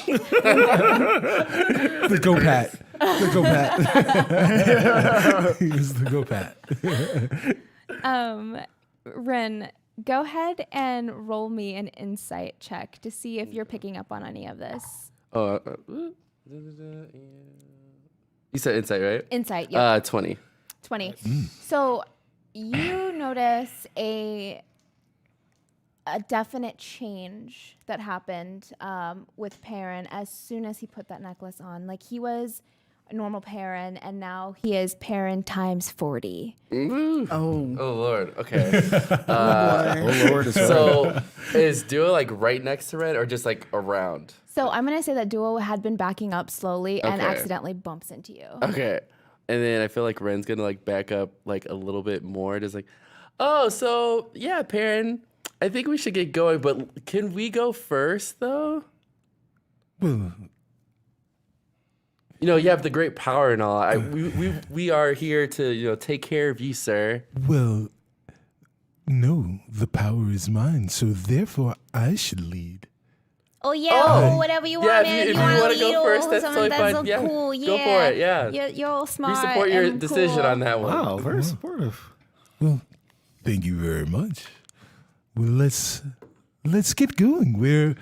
The Go Pat. The Go Pat. He's the Go Pat. Rin, go ahead and roll me an insight check to see if you're picking up on any of this. You said insight, right? Insight, yeah. 20. 20. So you notice a definite change that happened with Perrin as soon as he put that necklace on. Like, he was a normal Perrin, and now he is Perrin times 40. Oh, Oh Lord. Okay. Oh Lord, is So is Duo like right next to Red or just like around? So I'm going to say that Duo had been backing up slowly and Okay. accidentally bumps into you. Okay. And then I feel like Ren's gonna like back up like a little bit more. Just like, oh, so yeah, Perrin, I think we should get going, but can we go first though? Well, You know, you have the great power and all. We are here to, take care of you, sir. well, no, the power is mine, so therefore I should lead. Oh, yeah, whatever you want, Yeah, man. if you wanna wanna go lead or first, that's something, totally fine. so Yeah, cool. go for it, yeah. You're all smart. We support your and decision cool. on that one. Wow, very supportive. Well, thank you very much. Well, let's get going. Where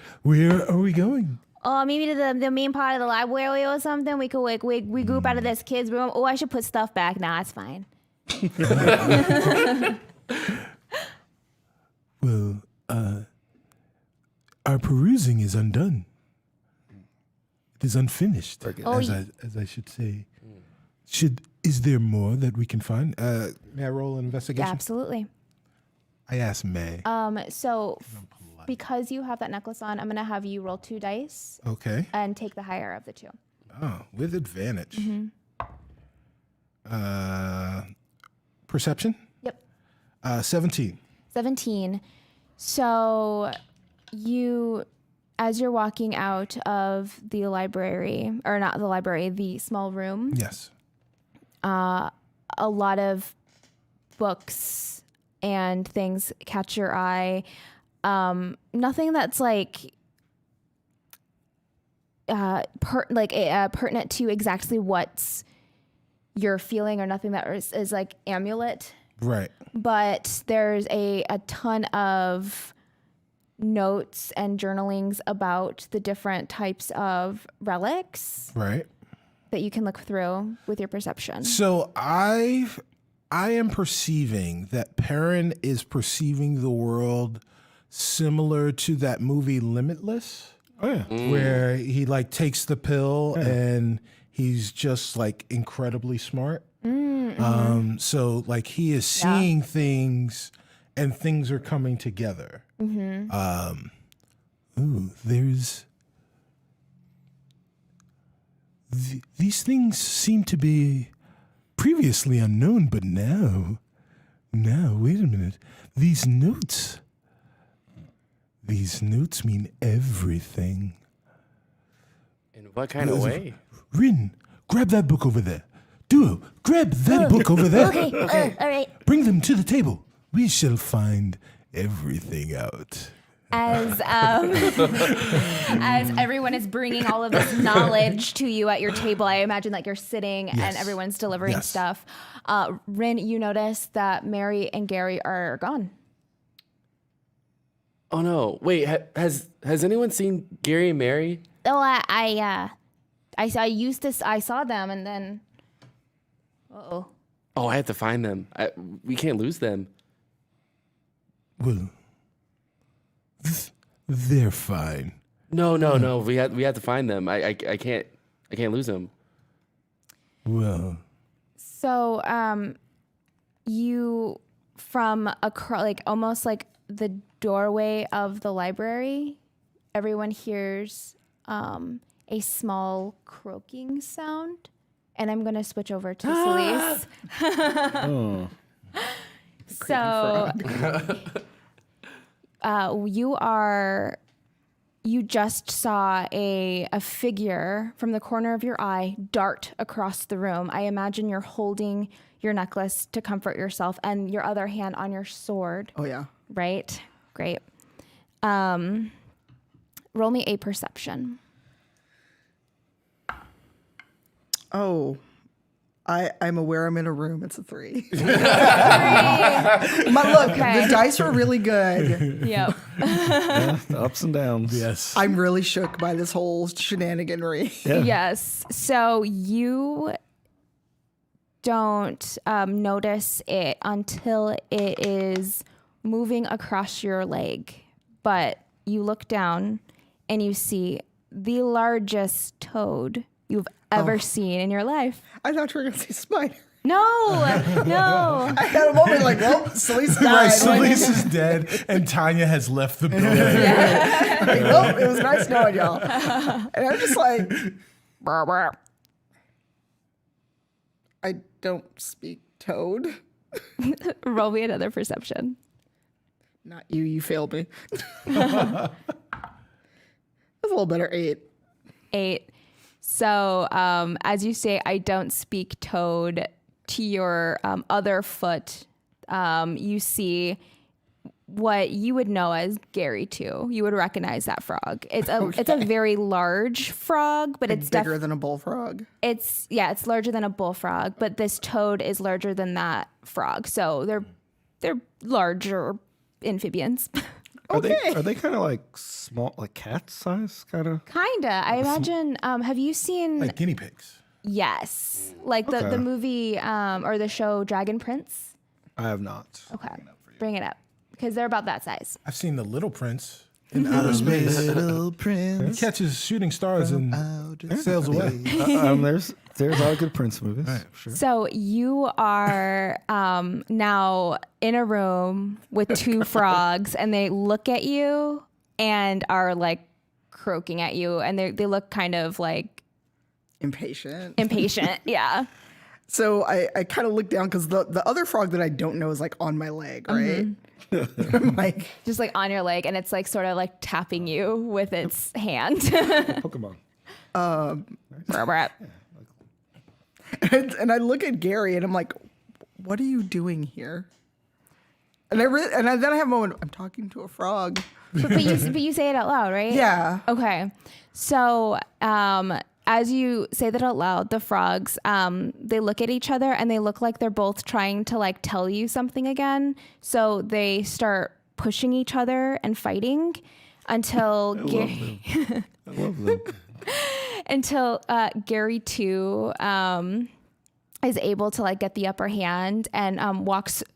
are we going? Maybe to the main part of the library or something. We could we group out of this kids' room. Oh, I should put stuff back. Nah, it's fine. Well, our perusing is undone. It is unfinished, Oh, as I should say. Should Is there more that we can find? May I roll an Yeah, investigation? absolutely. I asked May. So because you have that necklace on, I'm going to have you roll 2 dice Okay. and take the higher of the 2. Oh, with advantage. Perception? Yep. 17. 17. So as you're walking out of the library, or not the library, the small room, Yes. a lot of books and things catch your eye. Nothing that's like pertinent to exactly what you're feeling, or nothing that is like amulet. Right. But there's a ton of notes and journalings about the different types of relics Right. that you can look through with your perception. So I am perceiving that Perrin is perceiving the world similar to that movie Limitless. Oh yeah. Where he like takes the pill and he's just like incredibly smart. So like he is seeing things and things are coming together. There's these things seem to be previously unknown, but now wait a minute. These notes mean everything. In what kind of way? Rin, grab that book over there. Duo, grab that book over there. Okay, all right. Bring them to the table. We shall find everything out. As everyone is bringing all of this knowledge to you at your table, I imagine like you're sitting and Yes. everyone's delivering Yes. stuff. Rin, you notice that Mary and Gary are gone. Oh no! Wait, has anyone seen Gary and Mary? Oh, I saw them, and then. Uh-oh. Oh, I have to find them. We can't lose them. Well, they're fine. No. We have to find them. I can't lose them. Well, So, you from almost like the doorway of the library, everyone hears a small croaking sound, and I'm gonna switch over to Celeste. So, you just saw a figure from the corner of your eye dart across the room. I imagine you're holding your necklace to comfort yourself and your other hand on your sword. Oh, yeah. Right? Great. Roll me a perception. Oh, I'm aware I'm in a room. It's a 3. Look, Okay. the dice were really good. Yep. Yeah, the ups and downs. yes. I'm really shook by this whole shenaniganry. Yes. So you don't notice it until it is moving across your leg. But you look down and you see the largest toad you've ever seen in your life. I thought you were going to say spider. No. I had a moment like, well, Celeste died. Right, Celeste is dead and Tanya has left the building. Like, well, it was nice knowing y'all. And I'm just like, brr, brr. I don't speak toad. Roll me another perception. Not you. You failed me. That's a little better. 8. 8. So as you say, I don't speak toad, to your other foot, you see what you would know as Gary 2. You would recognize that frog. It's a very large frog, but it's bigger than a bullfrog. It's larger than a bullfrog, but this toad is larger than that frog. So they're larger amphibians. Are they kind of like small, like cat size, kind of? Kinda. I imagine. Have you seen? Like guinea pigs. Yes, like the movie or the show Dragon Prince. I have not. Okay, bring it up because they're about that size. I've seen The Little Prince. in outer space. Little He prince. catches shooting stars and sails away. There's a lot of good Prince movies. Right. Sure. So you are now in a room with two frogs, and they look at you and are like croaking at you, and they look kind of like Impatient. impatient. Yeah. So I kind of look down because the other frog that I don't know is like on my leg, right? I'm like, Just like on your leg, and it's like sort of like tapping you with its hand. Pokemon. and I look at Gary and I'm like, what are you doing here? And then I have a moment, I'm talking to a frog. but you say it out loud, right? Yeah. Okay. So as you say that out loud, the frogs, they look at each other and they look like they're both trying to like tell you something again. So they start pushing each other and fighting until I love them. until Gary too is able to like get the upper hand and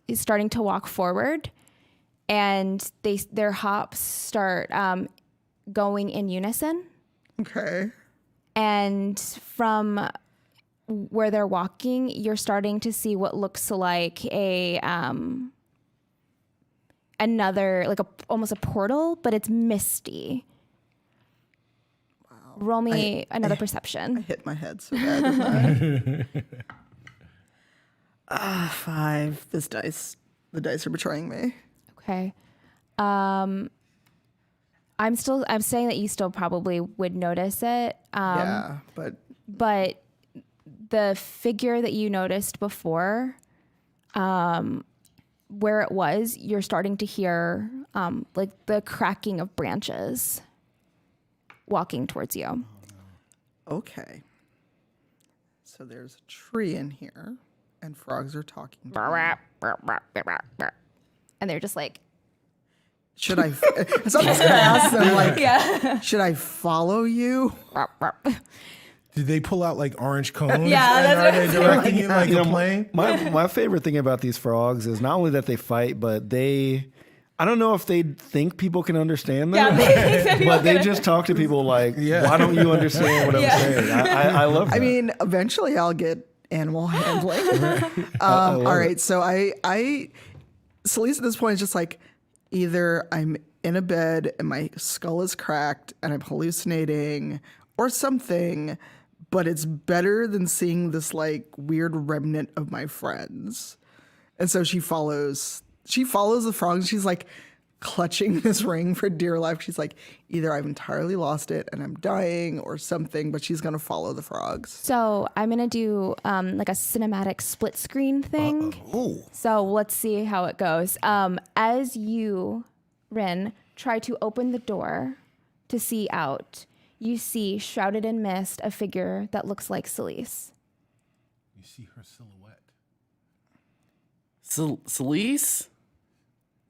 is starting to walk forward, and their hops start going in unison. Okay. And from where they're walking, you're starting to see what looks like another, like almost a portal, but it's misty. Wow. Roll me another I perception. hit my head so bad. 5. The dice are betraying me. Okay. I'm saying that you still probably would notice it. Yeah, But the figure that you noticed before, where it was, you're starting to hear like the cracking of branches walking towards you. okay. So there's a tree in here, and frogs are talking. And they're just like, Should I? So I'm just gonna ask them, like, should I follow you? Did they pull out like orange cones? Yeah, and that's are what they I'm directing you like a plane? My favorite thing about these frogs is not only that they fight, but I don't know if they think people can understand them, but they just talk to people like, why don't you understand what I'm saying? I love that. I mean, eventually I'll get animal handling. All right, so Celise at this point is just like, either I'm in a bed and my skull is cracked and I'm hallucinating or something, but it's better than seeing this like weird remnant of my friends. And so she follows the frogs. And she's like clutching this ring for dear life. She's like, either I've entirely lost it and I'm dying or something, but she's going to follow the frogs. so I'm going to do like a cinematic split screen thing. So let's see how it goes. As you, Rin, try to open the door to see out, you see, shrouded in mist, a figure that looks like Celise. You see her silhouette. Celise?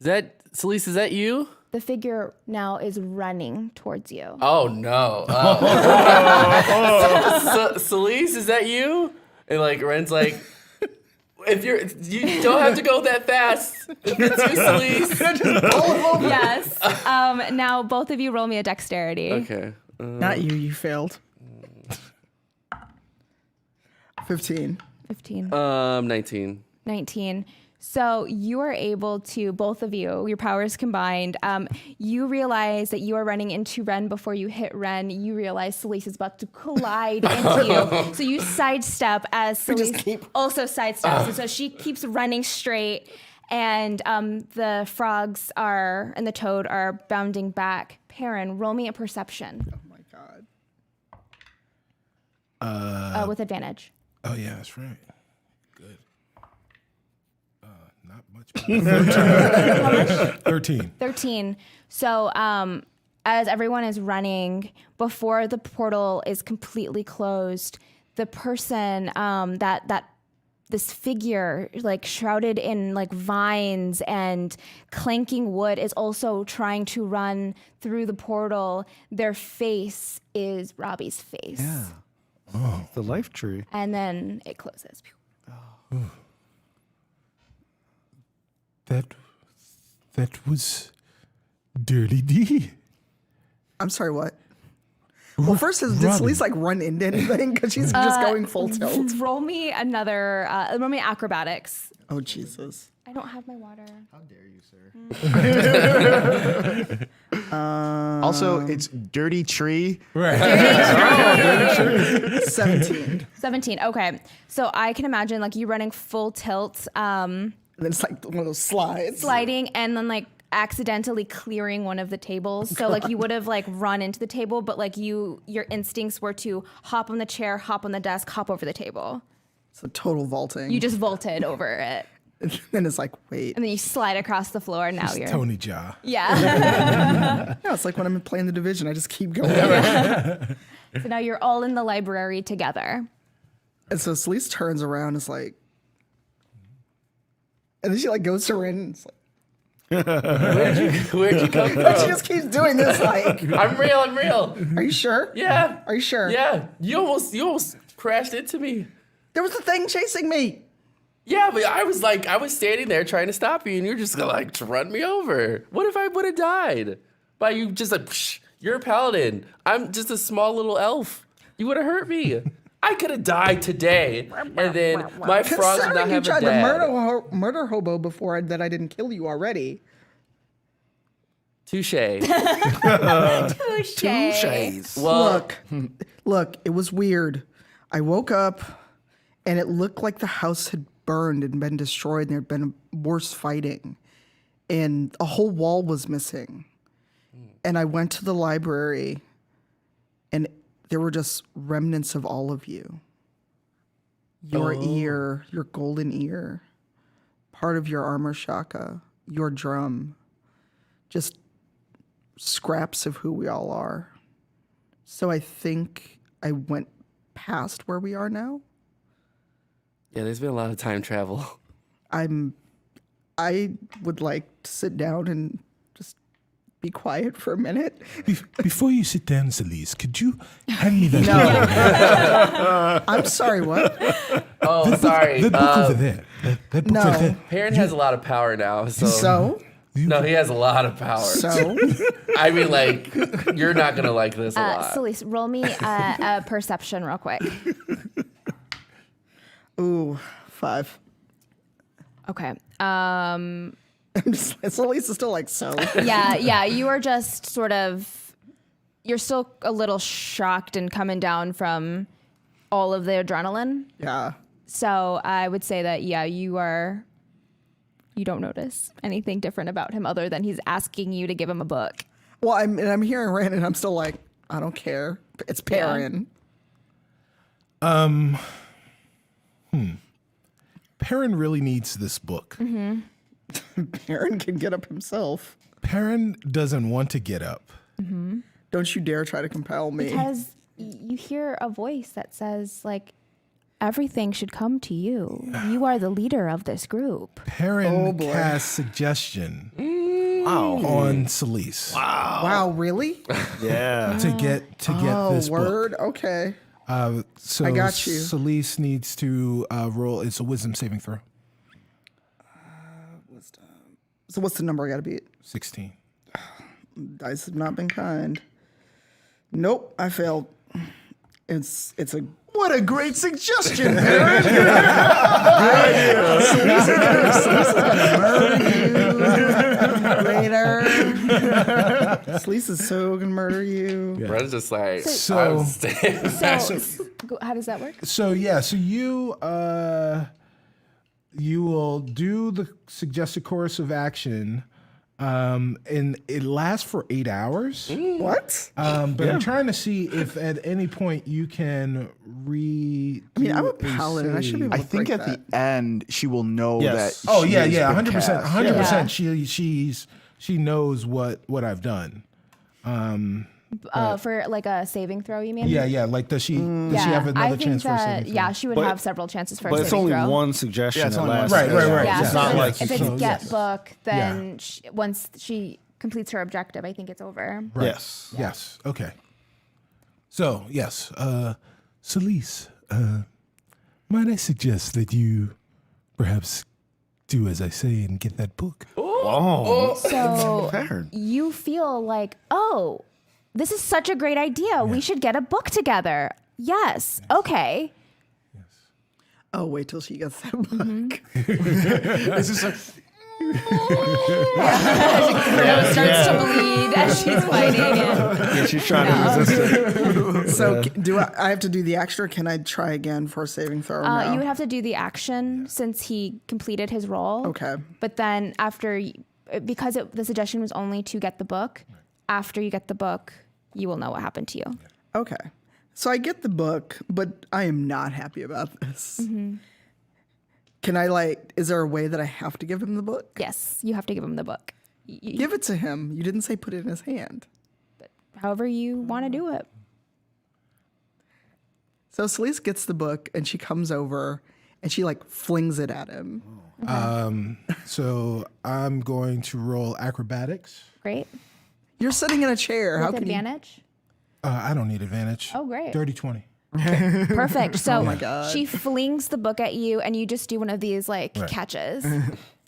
Celise, is that you? The figure now is running towards you. Oh no. Celise, is that you? And like Ren's like, you don't have to go that fast. If it's you, Celise. Yes. Now both of you roll me a dexterity. Okay. Not you, you failed. 15. 15. 19. 19. So you are able to, both of you, your powers combined, you realize that you are running into Ren before you hit Ren. You realize Celise is about to collide into you. So you sidestep as Celise also sidesteps. And so she keeps running straight, and the frogs and the toad are bounding back. Perrin, roll me a perception. Oh my God. With advantage. Oh yeah, that's right. Good. Not much. Better. 13. 13. So as everyone is running, before the portal is completely closed, the person this figure, like shrouded in like vines and clanking wood, is also trying to run through the portal. Their face is Robbie's face. Yeah. Oh. The life tree. And then it closes. That was Dirty D. I'm sorry, what? Well, first, did Celeste like run into anything? Because she's just going full tilt. Roll me another. Roll me acrobatics. Oh, Jesus. I don't have my water. How dare you, sir? Also, it's dirty tree. Right. 17. 17. Okay. So I can imagine like you running full tilt, And then it's like one of those slides. sliding, and then like accidentally clearing one of the tables. So like you would have like run into the table, but like your instincts were to hop on the chair, hop on the desk, hop over the table. It's a total vaulting. You just vaulted over it. And then it's like, wait. And then you slide across the floor, and now It's you're. Tony Jaa. Yeah. Yeah, it's like when I'm playing the Division. I just keep going. So now you're all in the library together. And so Celeste turns around and is like, and then she like goes to Ren and it's like, Where'd you come she from? just keeps doing this like, I'm real. are you sure? Yeah. Are you sure? Yeah. You almost crashed into me. There was a thing chasing me. Yeah, but I was standing there trying to stop you, and you're just gonna like run me over. What if I would have died? By you just like, psh, you're a paladin. I'm just a small little elf. You would have hurt me. I could have died today, and then my frog would not Considering you have a tried to dad. murder hobo before that I didn't kill you already. Touche. Touche. Well, Look, it was weird. I woke up and it looked like the house had burned and been destroyed and there had been worse fighting. And a whole wall was missing. And I went to the library and there were just remnants of all of you. Your ear, your golden ear, part of your armor shaka, your drum, just scraps of who we all are. So I think I went past where we are now. yeah, there's been a lot of time travel. I would like to sit down and just be quiet for a minute. Before you sit down, Celeste, could you hand me that? I'm sorry, what? Oh, sorry. That book over there. That book No. right there. Perrin has a lot of power now, so. So? No, he has a lot of power. So? I mean, like, you're not gonna like this a lot. Celeste, roll me a perception real quick. Ooh, 5. Okay. I'm just, so Lisa's still like, so? Yeah. You are just sort of. You're still a little shocked and coming down from all of the adrenaline. Yeah. So I would say that you don't notice anything different about him other than he's asking you to give him a book. Well, I'm hearing Rand and I'm still like, I don't care. It's Perrin. Perrin really needs this book. Perrin can get up himself. Perrin doesn't want to get up. Don't you dare try to compel me. Because you hear a voice that says, like, everything should come to you. You are the leader of this group. Perrin boy. casts suggestion on Celeste Wow, really? Yeah. to get Oh, this book. word? Okay. So I got you. Celeste needs to roll. It's a wisdom saving throw. So what's the number I got to beat? 16. Dice have not been kind. Nope, I failed. It's a What a great suggestion, Perrin. later. Celeste is so gonna murder you. Bren's just like, So- I was staying. How does that work? So you will do the suggested course of action, and it lasts for 8 hours. What? But I'm trying to see if at any point you can I mean, I'm a paladin. I should be able I to think break at that. the end she will know Yes. that. Oh she yeah, has yeah, been 100%, cast. 100%. She knows what I've done. For like a saving throw, you mean? Yeah. Like does she Yeah, have I another think chance for a saving throw? yeah, she would But- have several chances for a But saving it's only throw. one suggestion Yeah, it's that only one lasts. suggestion. Right. Yeah, It's so not if like if it's so, get yes. book, then once she completes her objective, I think it's over. Right. Yes. Yes. Okay. So yes, Celeste, might I suggest that you perhaps do as I say and get that book? Oh. So Perrin. you feel like, oh, this is such a great idea. We should get a book together. Yes. Okay. Oh, wait till she gets that book. This is like, Rose starts to bleed as she's fighting it. Yeah, she's trying to resist it. So do I have to do the extra? Or can I try again for a saving throw? No? You would have to do the action since he completed his role. Okay. But then because the suggestion was only to get the book, after you get the book, you will know what happened to you. Okay. So I get the book, but I am not happy about this. Can I is there a way that I have to give him the book? Yes, you have to give him the book. Give it to him. You didn't say put it in his hand. However you want to do it. So Celeste gets the book and she comes over and she flings it at him. So I'm going to roll acrobatics. Great. You're sitting in a chair. How With can advantage? I don't need advantage. Oh, great. Dirty 20. Perfect. So my God. she flings the book at you and you just do one of these catches.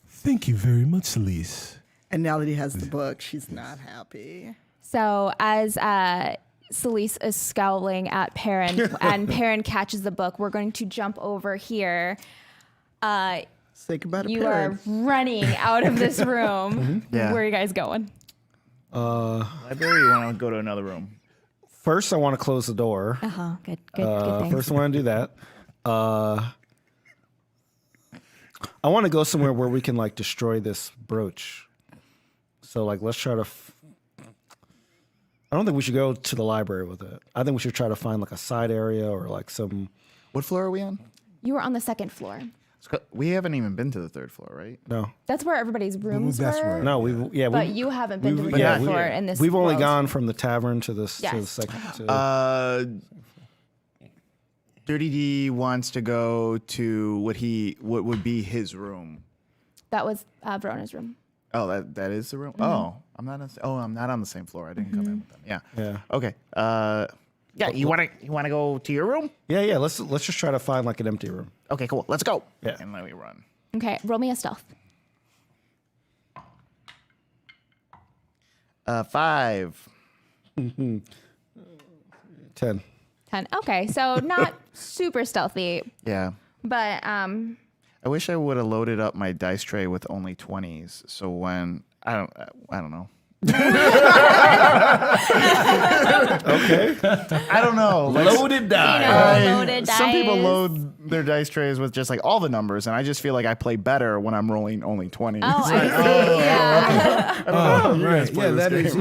Thank you very much, Celeste. And now that he has the book, she's not happy. So as Celeste is scowling at Perrin and Perrin catches the book, we're going to jump over here. Say goodbye to You Perrin. are running out of this room. Yeah. Where are you guys going? library, you want to go to another room? First, I want to close the door. Good thing. First, I want to do that. I want to go somewhere where we can destroy this brooch. So let's try to. I don't think we should go to the library with it. I think we should try to find a side area or some. What floor are we on? You were on the second floor. We haven't even been to the third floor, right? No, That's where everybody's rooms That's were. right. no, But you haven't been to the yeah, third floor in this. We've only world. gone from the tavern to this. To the Yes. second. Dirty D wants to go to what would be his room. That was Verona's room. Oh, that is the room. Oh, I'm not on the same floor. I didn't come in with them. Yeah. Yeah. Okay. Yeah. You wanna go to your room? Yeah. Let's just try to find an empty room. Okay. Cool. Let's go. Yeah. And let me run. Okay, roll me a stealth. 5. 10. 10. Okay, so not super stealthy, Yeah. but I wish I would have loaded up my dice tray with only 20s. So when I don't know. Okay. I don't know. Loaded die. loaded dice. Some people load their dice trays with just all the numbers, and I just feel like I play better when I'm rolling only 20s. Oh, I see. Yeah. Oh, right. Yeah, that is.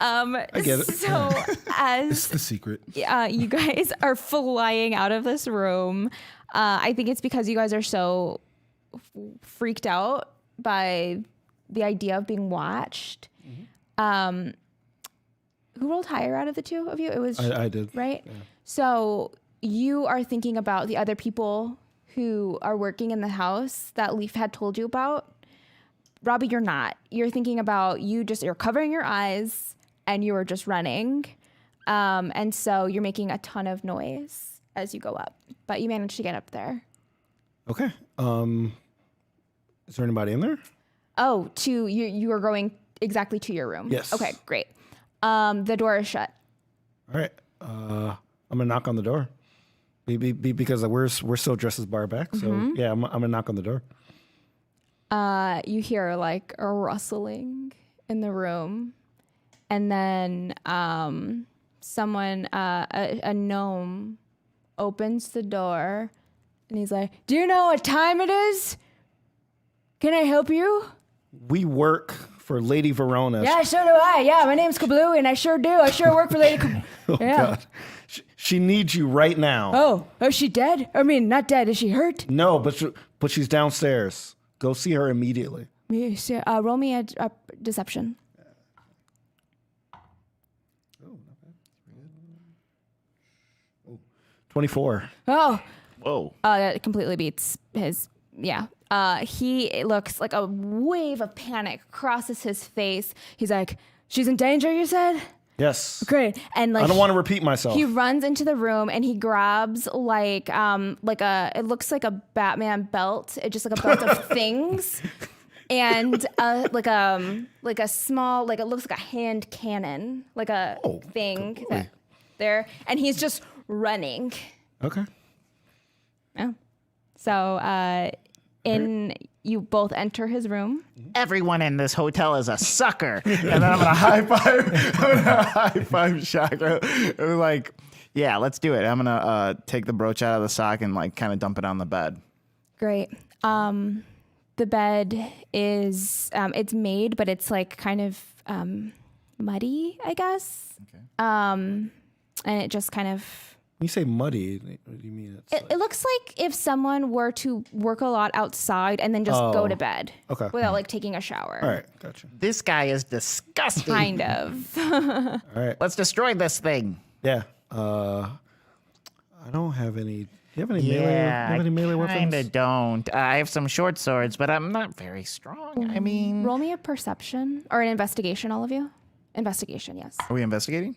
I get it. So It's as the secret. you guys are flying out of this room, I think it's because you guys are so freaked out by the idea of being watched. Who rolled higher out of the two of you? It was I did. right? Yeah. So you are thinking about the other people who are working in the house that Leaf had told you about. Robbie, you're not. You're thinking about you're covering your eyes and you are just running. And so you're making a ton of noise as you go up, but you managed to get up there. Okay. Is there anybody in there? Oh, you are going exactly to your room. Yes. Okay, great. The door is shut. All right. I'm gonna knock on the door. Because we're still dressed as barback. So yeah, I'm gonna knock on the door. You hear a rustling in the room, and then someone, a gnome, opens the door, and he's like, "Do you know what time it is? Can I help you?" We work for Lady Verona. Yeah, so do I. Yeah, my name's Kablooey, and I sure do. I sure work for Lady Kablooey. Oh, God. She needs you right now. Oh, is she dead? I mean, not dead. Is she hurt? No, but she's downstairs. Go see her immediately. Roll me a deception. 24. Oh, Whoa. that completely beats his. Yeah. He looks like a wave of panic crosses his face. He's like, "She's in danger, you said?" Yes. Great. And I don't want to repeat myself. he runs into the room and he grabs it looks like a Batman belt. It's just like a belt of things. and like a small, like it looks like a hand cannon, like a thing there, and he's just running. Okay. Yeah. So you both enter his room. Everyone in this hotel is a sucker. And then I'm gonna high five Shaka. And like, yeah, let's do it. I'm gonna take the brooch out of the sock and like kind of dump it on the bed. Great. The bed is it's made, but it's like kind of muddy, I guess. Okay. And it just kind of. When you say muddy, what do you mean? It looks like if someone were to work a lot outside and then just go to bed without like taking a shower. All right, gotcha. This guy is disgusting. Kind of. All right. Let's destroy this thing. Yeah. I don't have any. Do you have any melee? Do you have any melee weapons? Kinda don't. I have some short swords, but I'm not very strong. I mean, Roll me a perception or an investigation, all of you. Investigation, yes. are we investigating?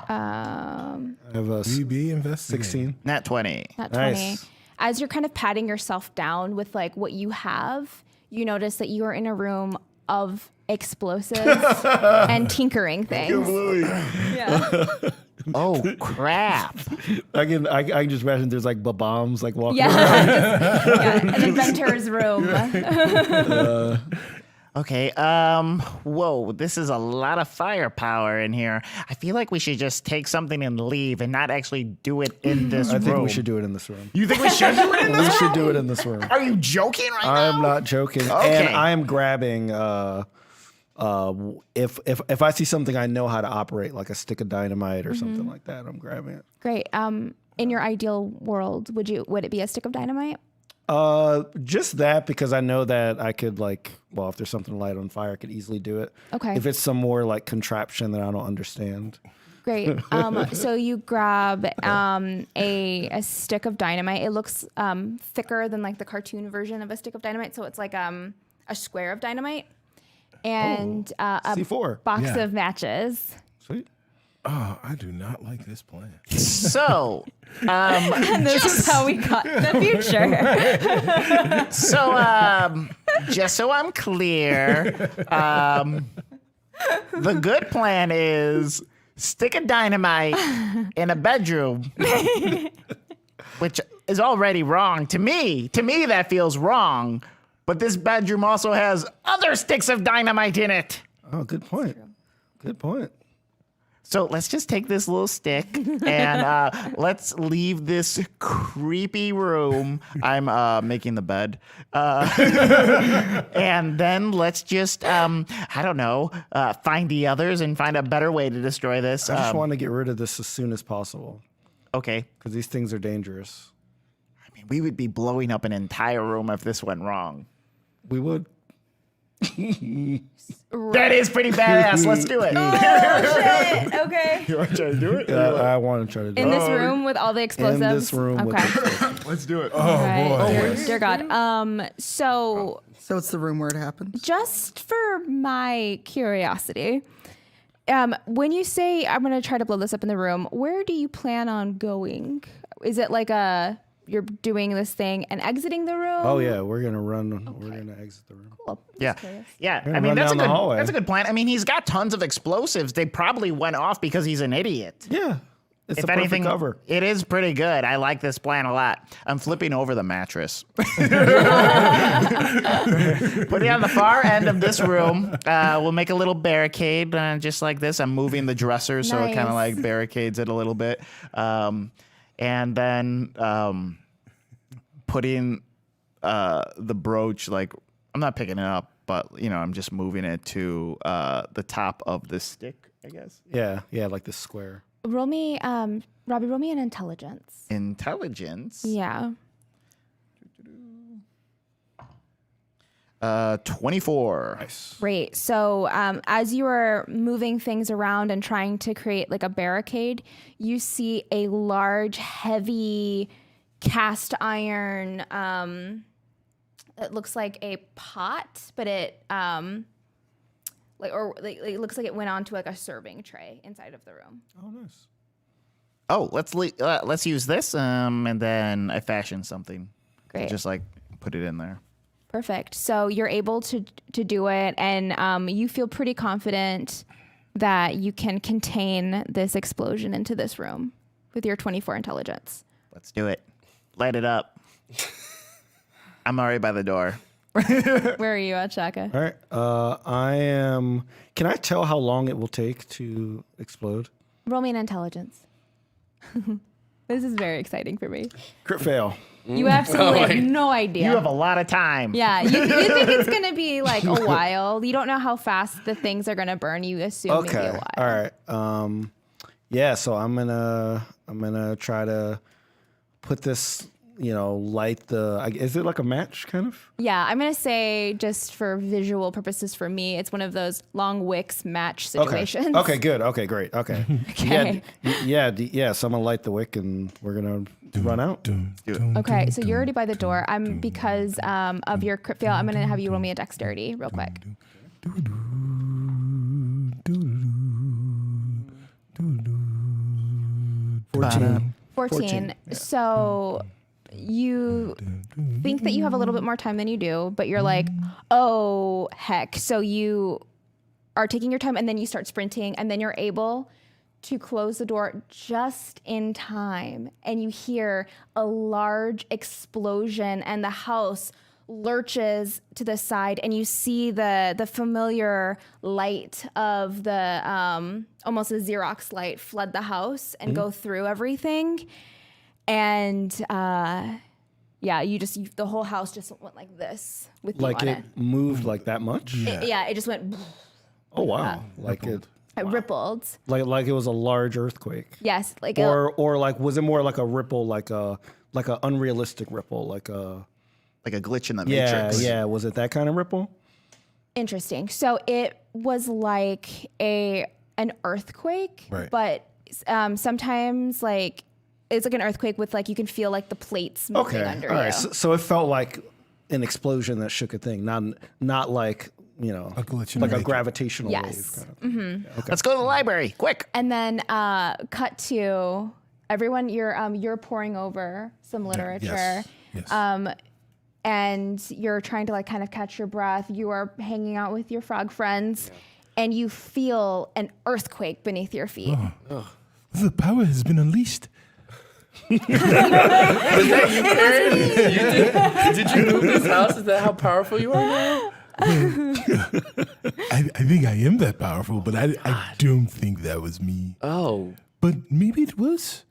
I have a BB investigate. 16. Nat 20. Not 20. Nice. As you're kind of patting yourself down with like what you have, you notice that you are in a room of explosives and tinkering things. Yeah. Oh crap! I can just imagine there's like bombs like walking around. Yeah, an inventor's room. Okay. Whoa, this is a lot of firepower in here. I feel like we should just take something and leave and not actually do it in this room. I think we should do it in this room. You think we should do it in this We should do it in this room. Are you joking right now? I'm not joking. Okay. And I am grabbing if I see something I know how to operate, like a stick of dynamite or something like that, I'm grabbing it. Great. In your ideal world, would it be a stick of dynamite? Just that, because I know that I could if there's something light on fire, I could easily do it. Okay. If it's some more like contraption that I don't understand. Great. So you grab a stick of dynamite. It looks thicker than like the cartoon version of a stick of dynamite. So it's like a square of dynamite and a C4. box of matches. Sweet. Oh, I do not like this plan. So, And this is how we got in the future. just so I'm clear, the good plan is stick a dynamite in a bedroom, which is already wrong to me. To me, that feels wrong. But this bedroom also has other sticks of dynamite in it. Oh, good point. Good point. So let's just take this little stick and let's leave this creepy room. I'm making the bed. And then let's just, find the others and find a better way to destroy this. I just want to get rid of this as soon as possible Okay. because these things are dangerous. I mean, we would be blowing up an entire room if this went wrong. We would. That is pretty badass. Let's do it. Oh, shit. Okay. You want to try to do it? I want to try to do In it. this room with all the explosives? In this room with Okay. Let's do it. Oh, All right. boy. Dear God. So So it's the room where it happens. just for my curiosity, when you say I'm going to try to blow this up in the room, where do you plan on going? Is it like you're doing this thing and exiting the room? Oh yeah, we're gonna run. We're gonna exit the room. Cool. Yeah. Just curious. Yeah. We're I mean, gonna run down the hallway. that's a good plan. I mean, he's got tons of explosives. They probably went off because he's an idiot. Yeah, it's If a perfect anything, cover. it is pretty good. I like this plan a lot. I'm flipping over the mattress. Put it on the far end of this room. We'll make a little barricade, just like this. I'm moving the dresser so it kind of Nice. like barricades it a little bit. And then putting the brooch, like, I'm not picking it up, but, I'm just moving it to the top of this stick, I guess. Yeah, like this square. Roll me, Robbie, roll me an intelligence. Intelligence. Yeah. 24. Nice. Great. So as you are moving things around and trying to create like a barricade, you see a large, heavy cast iron. It looks like a pot, but it it looks like it went onto like a serving tray inside of the room. Oh, nice. Oh, let's use this, and then I fashion something. Great. Just like put it in there. Perfect. So you're able to do it, and you feel pretty confident that you can contain this explosion into this room with your 24 intelligence. Let's do it. Light it up. I'm already by the door. Where are you at, Shaka? All right. I am. Can I tell how long it will take to explode? Roll me an intelligence. This is very exciting for me. Crit fail. You absolutely have no idea. You have a lot of time. Yeah, you think it's going to be like a while. You don't know how fast the things are going to burn. You assume maybe a while. All right. Yeah. So I'm gonna try to put this. Light the. Is it like a match, kind of? Yeah, I'm going to say, just for visual purposes for me, it's one of those long wicks match situations. Okay. Good. Okay. Great. Okay. Okay. Yeah. So I'm gonna light the wick, and we're gonna run out. Okay, so you're already by the door. Because of your crit fail, I'm going to have you roll me a dexterity real quick. 14. So you think that you have a little bit more time than you do, but you're like, oh, heck. So you are taking your time, and then you start sprinting, and then you're able to close the door just in time. And you hear a large explosion, and the house lurches to the side, and you see the familiar light of the almost a Xerox light flood the house and go through everything. And the whole house just went like this with you Like on it it. moved like that much? It just went. Oh wow! Like it. It rippled. Like it was a large earthquake. Yes, like Or like was it more like a ripple, like a unrealistic ripple, like a glitch in the yeah matrix. yeah. Was it that kind of ripple? interesting. So it was like an earthquake, Right. but sometimes like it's like an earthquake with like you can feel like the plates moving under All you. right. So it felt like an explosion that shook a thing, not like A glitch in like the a matrix. gravitational Yes. wave. Kind of. Let's go to the library, quick. And then cut to everyone. You're poring over some literature. Yes. And you're trying to like kind of catch your breath. You are hanging out with your frog friends, and you feel an earthquake beneath your feet. The power has been unleashed. Was that you, Karen? Did you move this house? Is that how powerful you are now? I think I am that powerful, but I don't think that was me. Oh. But maybe it was.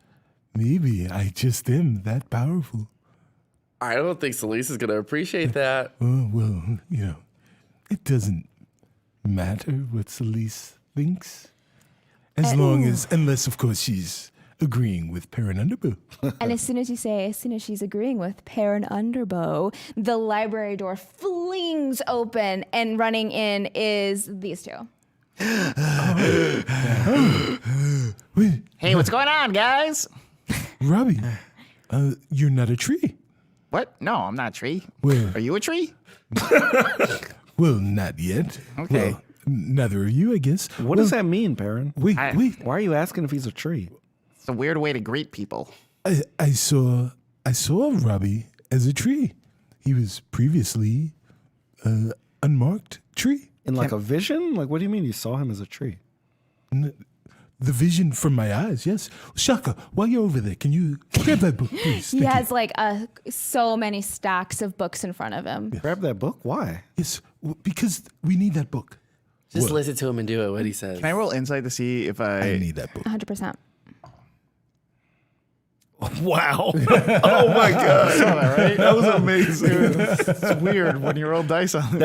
Maybe I just am that powerful. I don't think Celise is going to appreciate that. Well, it doesn't matter what Celise thinks. Unless, of course, she's agreeing with Perrin Underbow. And as soon as she's agreeing with Perrin Underbow, the library door flings open, and running in is these two. Wait, Hey, what's going on, guys? Robbie, you're not a tree. What? No, I'm not a tree. Well, Are you a tree? well, not yet. Okay. Well, neither are you, I guess. What does that mean, Perrin? Wait. Why are you asking if he's a tree? It's a weird way to greet people. I saw Robbie as a tree. He was previously unmarked tree. In like a vision? Like, what do you mean you saw him as a tree? The vision from my eyes, yes. Shaka, while you're over there, can you grab that book, please? He Thank has like so many stacks of books in front of him. Grab that book? Why? you. Yes, because we need that book. Just listen to him and do it, what he says. Can I roll insight to see if I need that book. 100%. Wow. Oh my God. saw that, right? That was amazing. It's weird when you roll dice on it.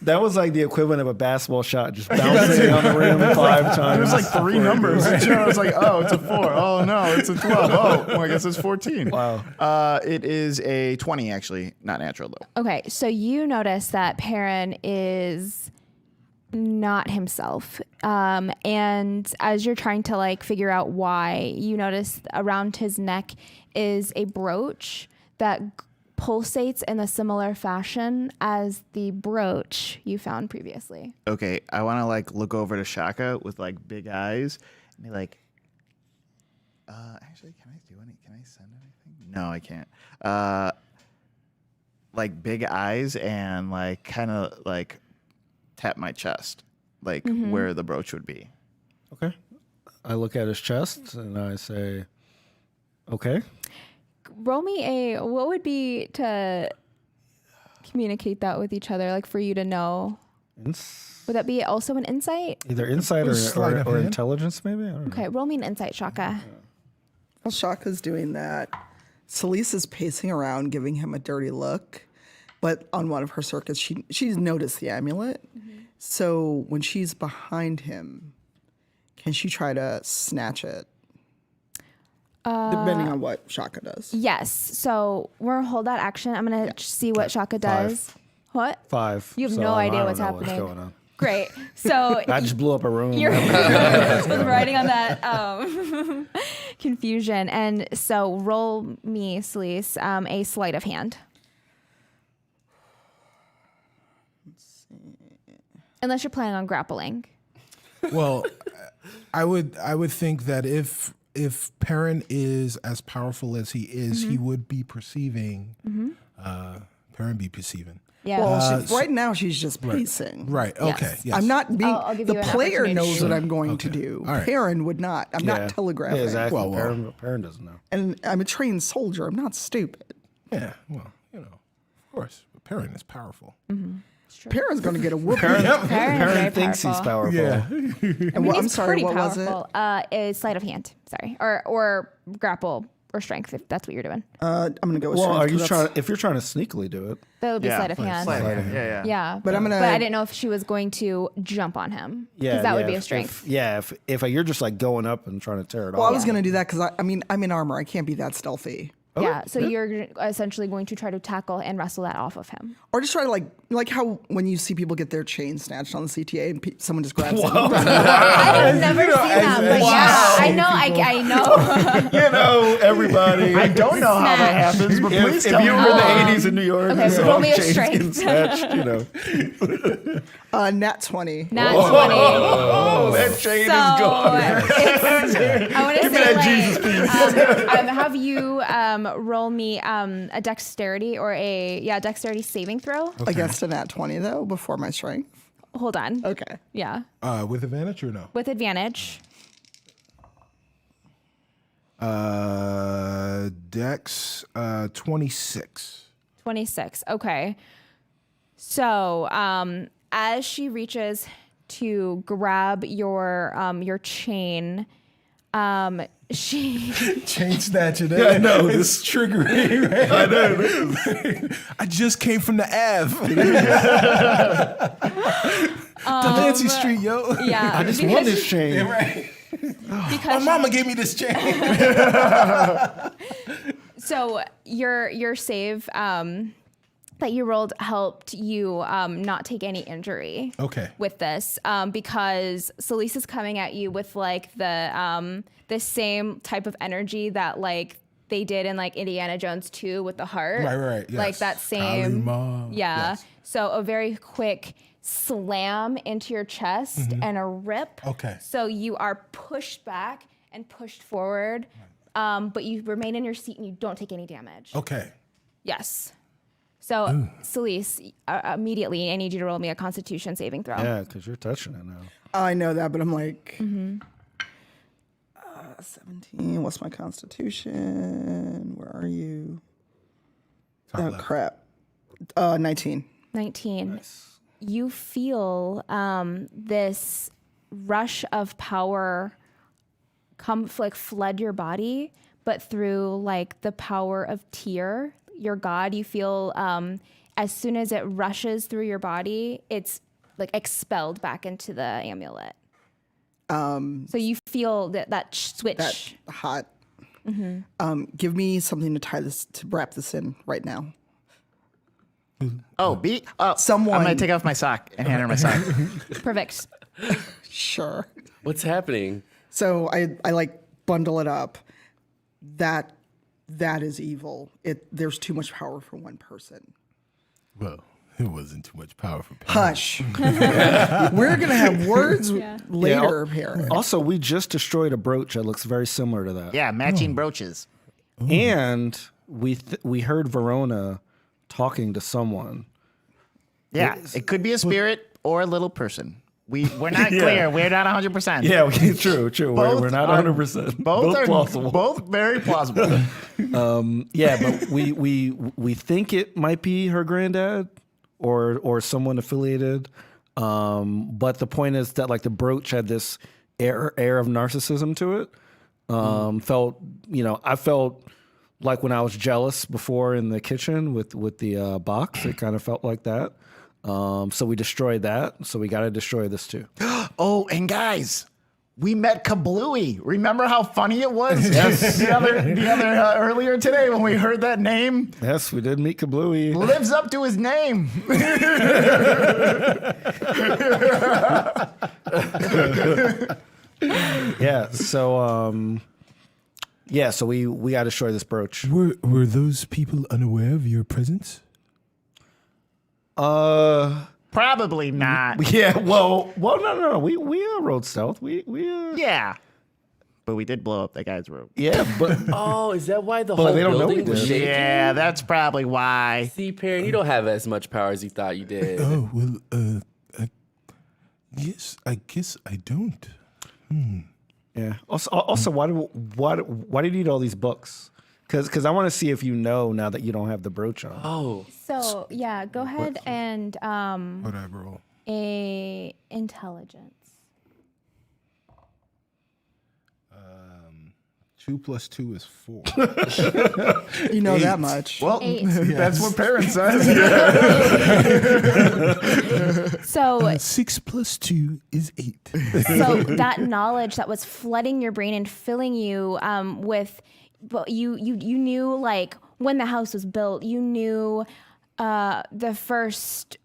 That was like the equivalent of a basketball shot just bouncing on the rim 5 times. There's like 3 numbers. And I was like, oh, it's a 4. Oh, no, it's a 12. Oh, well, I guess it's 14. Wow. It is a 20, actually. Not natural, though. Okay, so you notice that Perrin is not himself. And as you're trying to like figure out why, you notice around his neck is a brooch that pulsates in a similar fashion as the brooch you found previously. Okay, I want to like look over to Shaka with like big eyes and be like, actually, can I send anything? No, I can't. like big eyes and like kind of like tap my chest, like where the brooch would be. Okay. I look at his chest and I say, okay. Roll me a, what would be to communicate that with each other, like for you to know? Would that be also an insight? Either insight Sleight of or hand. intelligence, maybe? I don't know. Okay, roll me an insight, Shaka. While Shaka's doing that, Celise is pacing around, giving him a dirty look. But on one of her circuits, she's noticed the amulet. So when she's behind him, can she try to snatch it? Depending on what Shaka does. Yes. So we're gonna hold that action. I'm gonna see what Shaka does. What? 5. You have so no I idea don't what's know happening. What's going on. Great. So I just blew up a room. you're riding on that confusion, and so roll me, Celise, a sleight of hand. Unless you're planning on grappling. Well, I would think that if Perrin is as powerful as he is, he would be perceiving. Perrin be perceiving. Yeah. Well, right now she's just pacing. Right. Okay. Yes. I'm not being. I'll give The you an player opportunity. knows what I'm going to do. All right. Perrin would not. I'm not telegraphing. Yeah, exactly. Well, well. Perrin doesn't know. And I'm a trained soldier. I'm not stupid. Yeah. Well, of course, but Perrin is powerful. Perrin's going to get a whooping. Perrin thinks he's powerful. Yeah. And what, I'm He's sorry. pretty What was it? powerful. A sleight of hand. Sorry, or grapple or strength, if that's what you're doing. I'm going to go with Well, strength, are you 'cause trying? that's- If you're trying to sneakily do it, That would be sleight of hand. Yeah. Yeah, But I'm gonna- But I didn't know if she was going to jump on him. yeah, that would yeah, be a if- strength. If you're just like going up and trying to tear it Well, I off. was going to do that because I'm in armor. I can't be that stealthy. Yeah, so you're essentially going to try to tackle and wrestle that off of him. Or just try to like how when you see people get their chain snatched on the CTA and someone just grabs it. I have never seen that, but yeah, I know. I know. Everybody. I don't know how that happens, but please if tell you me. were in the 80s in New York, Okay, so roll me a strength. Nat 20. Not 20. Oh, that chain So is gone. I want to say, have you roll me a dexterity or a dexterity saving throw. Against a nat 20 though, before my strength. Hold on. Okay. Yeah, With advantage or no? with advantage. Dex 26. 26. Okay. So, as she reaches to grab your chain, she Chain snatching. Yeah, no, it's triggering. Right? I know it is. I just came from the Ave. The Nancy Street, yo. yeah. I just want this chain. Right. My because mama gave me this chain. so your save that you rolled helped you not take any injury. Okay. With this, because Celise is coming at you with like the same type of energy that like they did in like Indiana Jones 2 with the heart. Right, yes. Like that same. Kalima. Yeah. Yes. So a very quick slam into your chest and a rip. Okay. So you are pushed back and pushed forward, but you remain in your seat and you don't take any damage. Okay. Yes. So, Celise, immediately, I need you to roll me a Constitution saving throw. Yeah, because you're touching it now. I know that, but I'm like 17. What's my constitution? Where are you? Top left. Crap. 19. 19. You feel this rush of power flood your body, but through like the power of Tyr, your god, you feel as soon as it rushes through your body, it's like expelled back into the amulet. So you feel that switch. That hot. Give me something to wrap this in right now. Someone. I'm gonna take off my sock and hand her my sock. Perfect. Sure. What's happening? So I like bundle it up. That is evil. There's too much power for one person. Well, it wasn't too much power for Perrin. Hush. We're gonna have words later here. Also, we just destroyed a brooch that looks very similar to that. Yeah, matching brooches. And we heard Verona talking to someone. Yeah, it could be a spirit or a little person. We're not clear. We're not 100%. Yeah, okay, true. We're not 100%. Both are plausible. Both very plausible. Yeah, but we think it might be her granddad or someone affiliated. But the point is that like the brooch had this air of narcissism to it. I felt like when I was jealous before in the kitchen with the box, it kind of felt like that. So we destroyed that. So we got to destroy this too. Oh, and guys, we met Kablooey. Remember how funny it was? Yes. the other earlier today when we heard that name. Yes, we did meet Kablooey. Lives up to his name. Yeah. So so we got to destroy this brooch. Were those people unaware of your presence? Probably not. Yeah. Well, no. We rode stealth. Yeah. But we did blow up that guy's room. Yeah, but Oh, is that why the But whole they don't know building we was did. shaking? Yeah, that's probably why. See, Perrin, you don't have as much power as you thought you did. Oh, well, yes, I guess I don't. yeah. Also, why do you need all these books? Because I want to see if you know now that you don't have the brooch on. Oh, So yeah, go ahead and What I roll? a intelligence. 2 + 2 is 4. You know that much. Well, 8. that's what parents says. So 6 + 2 is 8. so that knowledge that was flooding your brain and filling you with, well, you knew like when the house was built, you knew the first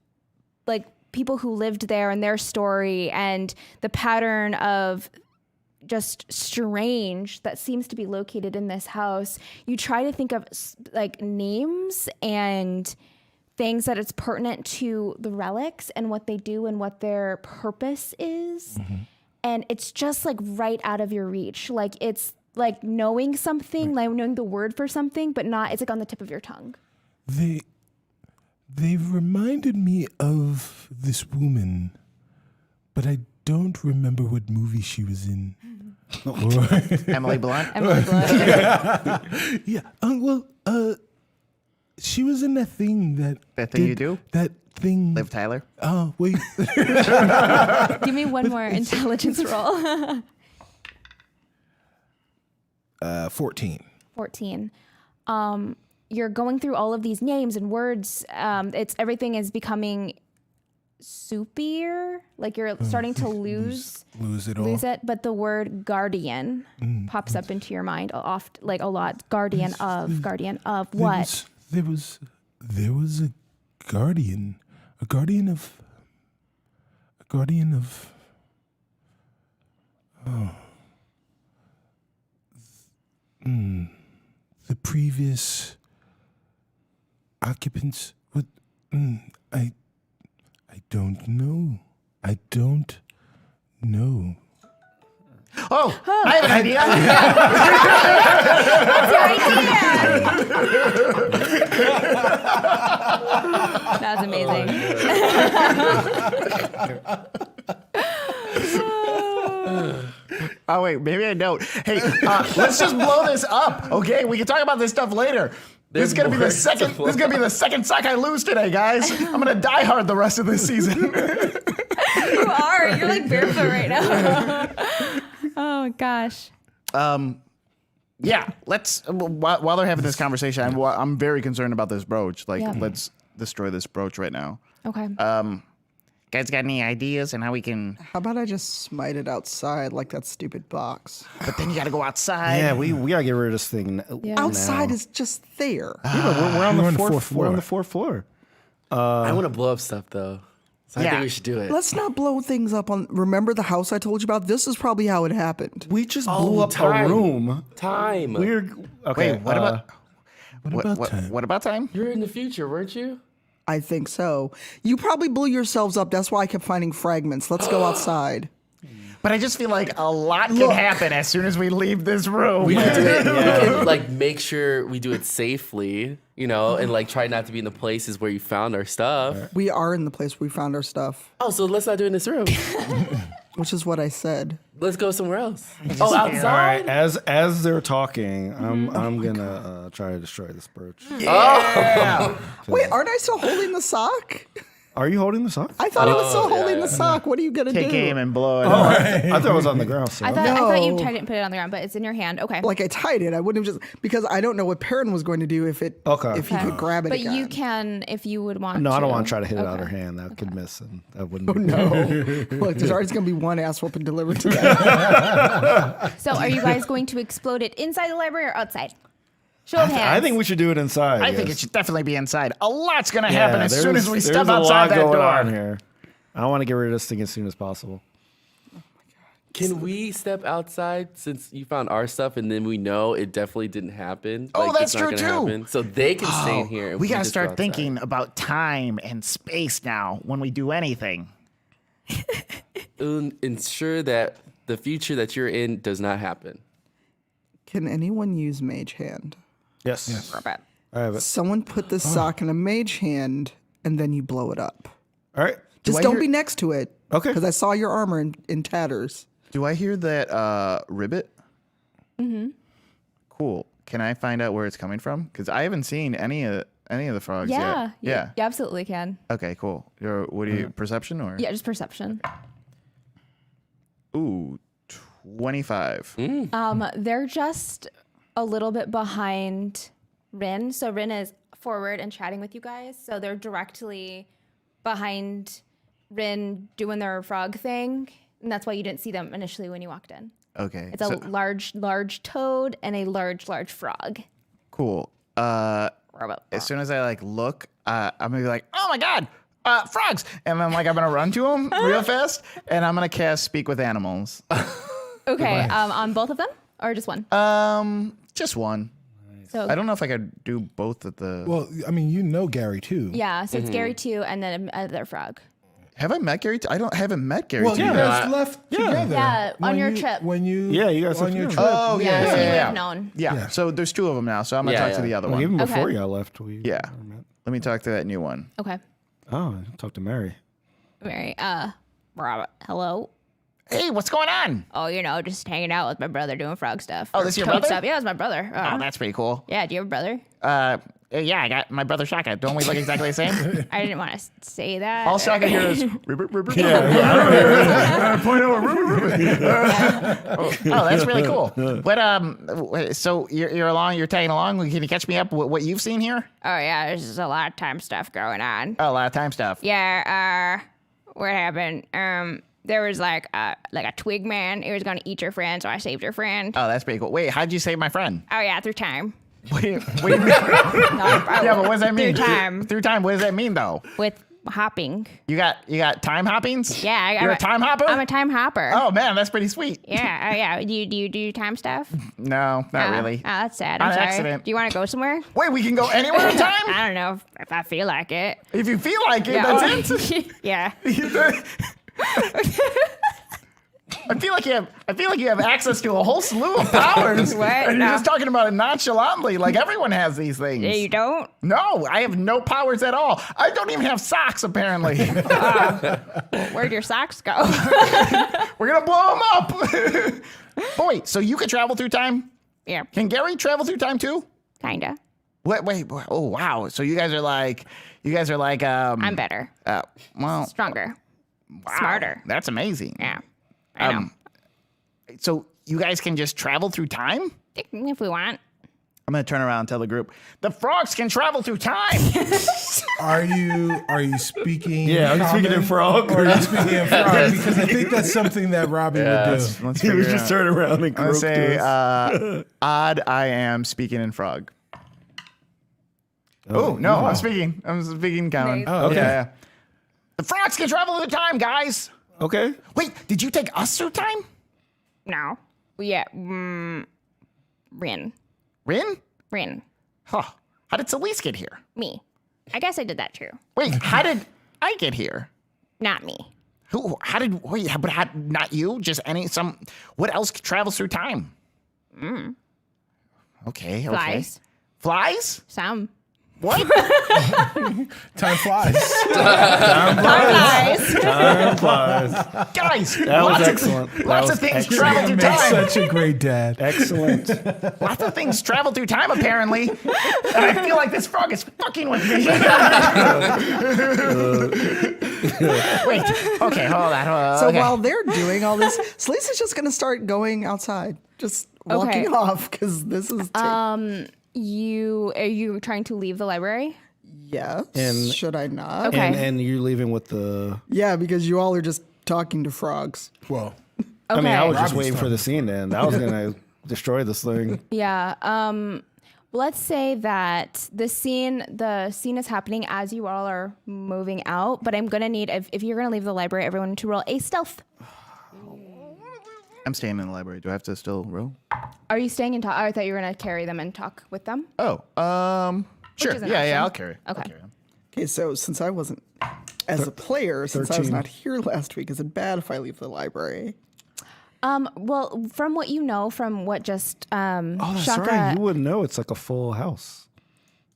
like people who lived there and their story and the pattern of just strange that seems to be located in this house. You try to think of like names and things that it's pertinent to the relics and what they do and what their purpose is. And it's just like right out of your reach. Like it's like knowing something, like knowing the word for something, but not, it's like on the tip of your tongue. They reminded me of this woman, but I don't remember what movie she was in. Emily Blunt. Emily Blunt. Yeah. She was in that thing that. That thing you do? That thing. Liv Tyler. Oh, wait. Give me one more intelligence roll. 14. 14. You're going through all of these names and words. Everything is becoming soupier. Like you're starting to lose it all. But the word guardian pops up into your mind a lot. Guardian of what? There was a guardian of the previous occupants. What? I don't know. I don't know. Oh, I have an idea. That was amazing. Oh wait, maybe I don't. Hey, let's just blow this up, okay? We can talk about this stuff later. This is gonna be the second. This is gonna be the second sack I lose today, guys. I'm gonna die hard the rest of this season. You are. You're like barefoot right now. Oh gosh. Yeah, let's. While they're having this conversation, I'm very concerned about this brooch. Like, Yeah. let's destroy this brooch right now. Okay. Guys, got any ideas on how we can? How about I just smite it outside like that stupid box? But then you got to go outside. Yeah, we gotta get rid of this thing. Yeah. Outside is just there. Yeah, but we're on We're the on the fourth fourth floor. We're on floor. the fourth floor. I want to blow up stuff though. So I Yeah. think we should do it. Let's not blow things up on. Remember the house I told you about? This is probably how it happened. We just blew up time. a room. Time. We're okay. Wait, what about time? what about time? You're in the future, weren't you? I think so. You probably blew yourselves up. That's why I kept finding fragments. Let's go outside. But I just feel like a lot can happen as soon as we leave this room. We can like make sure we do it safely, you know, and like try not to be in the places where you found our stuff. We are in the place where we found our stuff, Oh, so let's not do it in this room. which is what I said. Let's go somewhere else. Oh, outside. All right, as they're talking, I'm gonna try to destroy this birch. Wait, aren't I still holding the sock? Are you holding the sock? I thought I was still holding the sock. What are you gonna Take do? aim and blow it. I thought it was on the ground. So. I thought you No. tied it and put it on the ground, but it's in your hand. Okay. Like I tied it. I wouldn't have just because I don't know what Perrin was going to do if he could grab it. But again. you can if you would want to. No, I don't want to try to hit it out of her hand. That could miss, and that wouldn't. Be No. Look, there's always going to be one ass whooping delivered today. So are you guys going to explode it inside the library or outside? Show of hands. I think we should do it inside. I think it should definitely be inside. A lot's going to happen as there's- soon as we step there's a outside lot that going door. on here. I want to get rid of this thing as soon as possible. Can we step outside since you found our stuff and then we know it definitely didn't happen? Oh, Like, that's it's not true, gonna too. happen, so they can stay in here. And We got to just go start outside. thinking about time and space now when we do anything. Ensure that the future that you're in does not happen. Can anyone use Mage Hand? Yes. Robert. I have it. Someone put this sock in a Mage Hand and then you blow it up. All right. Just I don't hear- be next to it. Okay. Because I saw your armor in tatters. Do I hear that ribbit? Mm-hmm. Cool. Can I find out where it's coming from? Because I haven't seen any of the frogs Yeah. yet. You absolutely can. Okay, cool. What do you perception or? Yeah, just perception. Ooh, 25. They're just a little bit behind Rin. So Rin is forward and chatting with you guys. So they're directly behind Rin doing their frog thing. And that's why you didn't see them initially when you walked in. Okay. It's a large toad and a large frog. Cool. Robot. As soon as I look, I'm gonna be like, oh my god, frogs! And then I'm gonna run to them real fast, and I'm gonna cast Speak with Animals. Okay, on both of them or just one? Just one. So I don't know if I could do both at the. Well, I mean, you know Gary too. yeah, so it's Gary 2 and then another frog. Have I met Gary? I haven't met Gary. Well, T. you yet. guys left together. Yeah, on When your you- trip. When you Yeah, you guys on left your together. trip. Oh yeah, So you would yeah. have known. Yeah. So there's two of them now. So I'm gonna Yeah, talk to yeah. the other Well, one. even before Okay. y'all left, we Yeah. met. Let me talk to that new one. Okay. Oh, talk to Mary. Mary, Robert, hello. Hey, what's going on? Oh, just hanging out with my brother doing frog stuff. Oh, Or this your toad brother? Stuff. Yeah, it's my brother. Oh, that's pretty cool. Yeah, do you have a brother? Yeah, I got my brother Shaka. Don't we look exactly the same? I didn't want to say that. All Shaka here is ribbit, ribbit. Point over. Oh, that's really cool. But so you're tagging along. Can you catch me up with what you've seen here? Oh, yeah, there's just a lot of time stuff going on. Oh, a lot of time stuff. Yeah, what happened? There was like a twig man. He was going to eat your friend, so I saved your friend. Oh, that's pretty cool. Wait, how'd you save my friend? Oh, yeah, through time. Wait, No, yeah, but what does that mean? Through time. Through time. What does that mean though? With hopping. You got time hoppings? Yeah. You're a time hopper? I'm a time hopper. Oh man, that's pretty sweet. Yeah, yeah. Do you do time stuff? No, not really. Oh, that's sad. On I'm sorry. accident. Do you want to go somewhere? Wait, we can go anywhere in time? I don't know if I feel like it. If you feel like it, Yeah. that's it. Yeah. I feel like you have access to a whole slew of powers, What? and you're No. just talking about it nonchalantly, like everyone has these things. You don't? No, I have no powers at all. I don't even have socks, apparently. Where'd your socks go? We're gonna blow them up. Boy, so you could travel through time? Yeah, Can Gary travel through time too? kinda. Wait. Oh wow. So you guys are like. I'm better, Well, stronger, wow. smarter. That's amazing. Yeah, I know. So you guys can just travel through time? If we want. I'm gonna turn around and tell the group, the frogs can travel through time. Are you speaking? Yeah, I'm speaking in common, frog. Or are you speaking in frog? Because I think that's something that Robbie would do. Let's He was figure it just out. turning around and I'm gonna croaked say, to us. odd. I am speaking in frog. Oh no, I'm speaking common. Nice. Oh, okay. Yeah. The frogs can travel through time, guys. Okay. Wait, did you take us through time? No. Yeah. Rin. Rin? Huh. How did Celeste get here? Me. I guess I did that too. Wait, how did I get here? Not me. Who? How did? Wait, but not you? Just some? What else travels through time? Okay. Flies. Flies? Some. What? Time flies. Flies. Time flies. Guys, That was excellent. That Lots was of things excellent. travel through Makes time. such a great dad. Excellent. Lots of things travel through time, apparently. And I feel like this frog is fucking with me. Wait. Okay, hold on. So Okay. while they're doing all this, Sleaze is just going to start going outside, just walking Okay. off because this is. Are you trying to leave the library? Yes. And- Should I not? Okay. And you're leaving with the. Yeah, because you all are just talking to frogs. Well, I mean, I was Okay. just waiting for the scene to end. I was gonna destroy this thing. Yeah. Let's say that the scene is happening as you all are moving out, but I'm gonna need if you're gonna leave the library, everyone to roll a stealth. I'm staying in the library. Do I have to still roll? Are you staying and talk? I thought you were gonna carry them and talk with them. Oh, sure. is an Yeah, option. yeah, I'll carry. Okay. I'll carry him. Okay, so since I wasn't, as a player, since I was 13. not here last week, is it bad if I leave the library? Well, from what you know, from what just Oh, that's Shaka, right. You wouldn't know. It's like a full house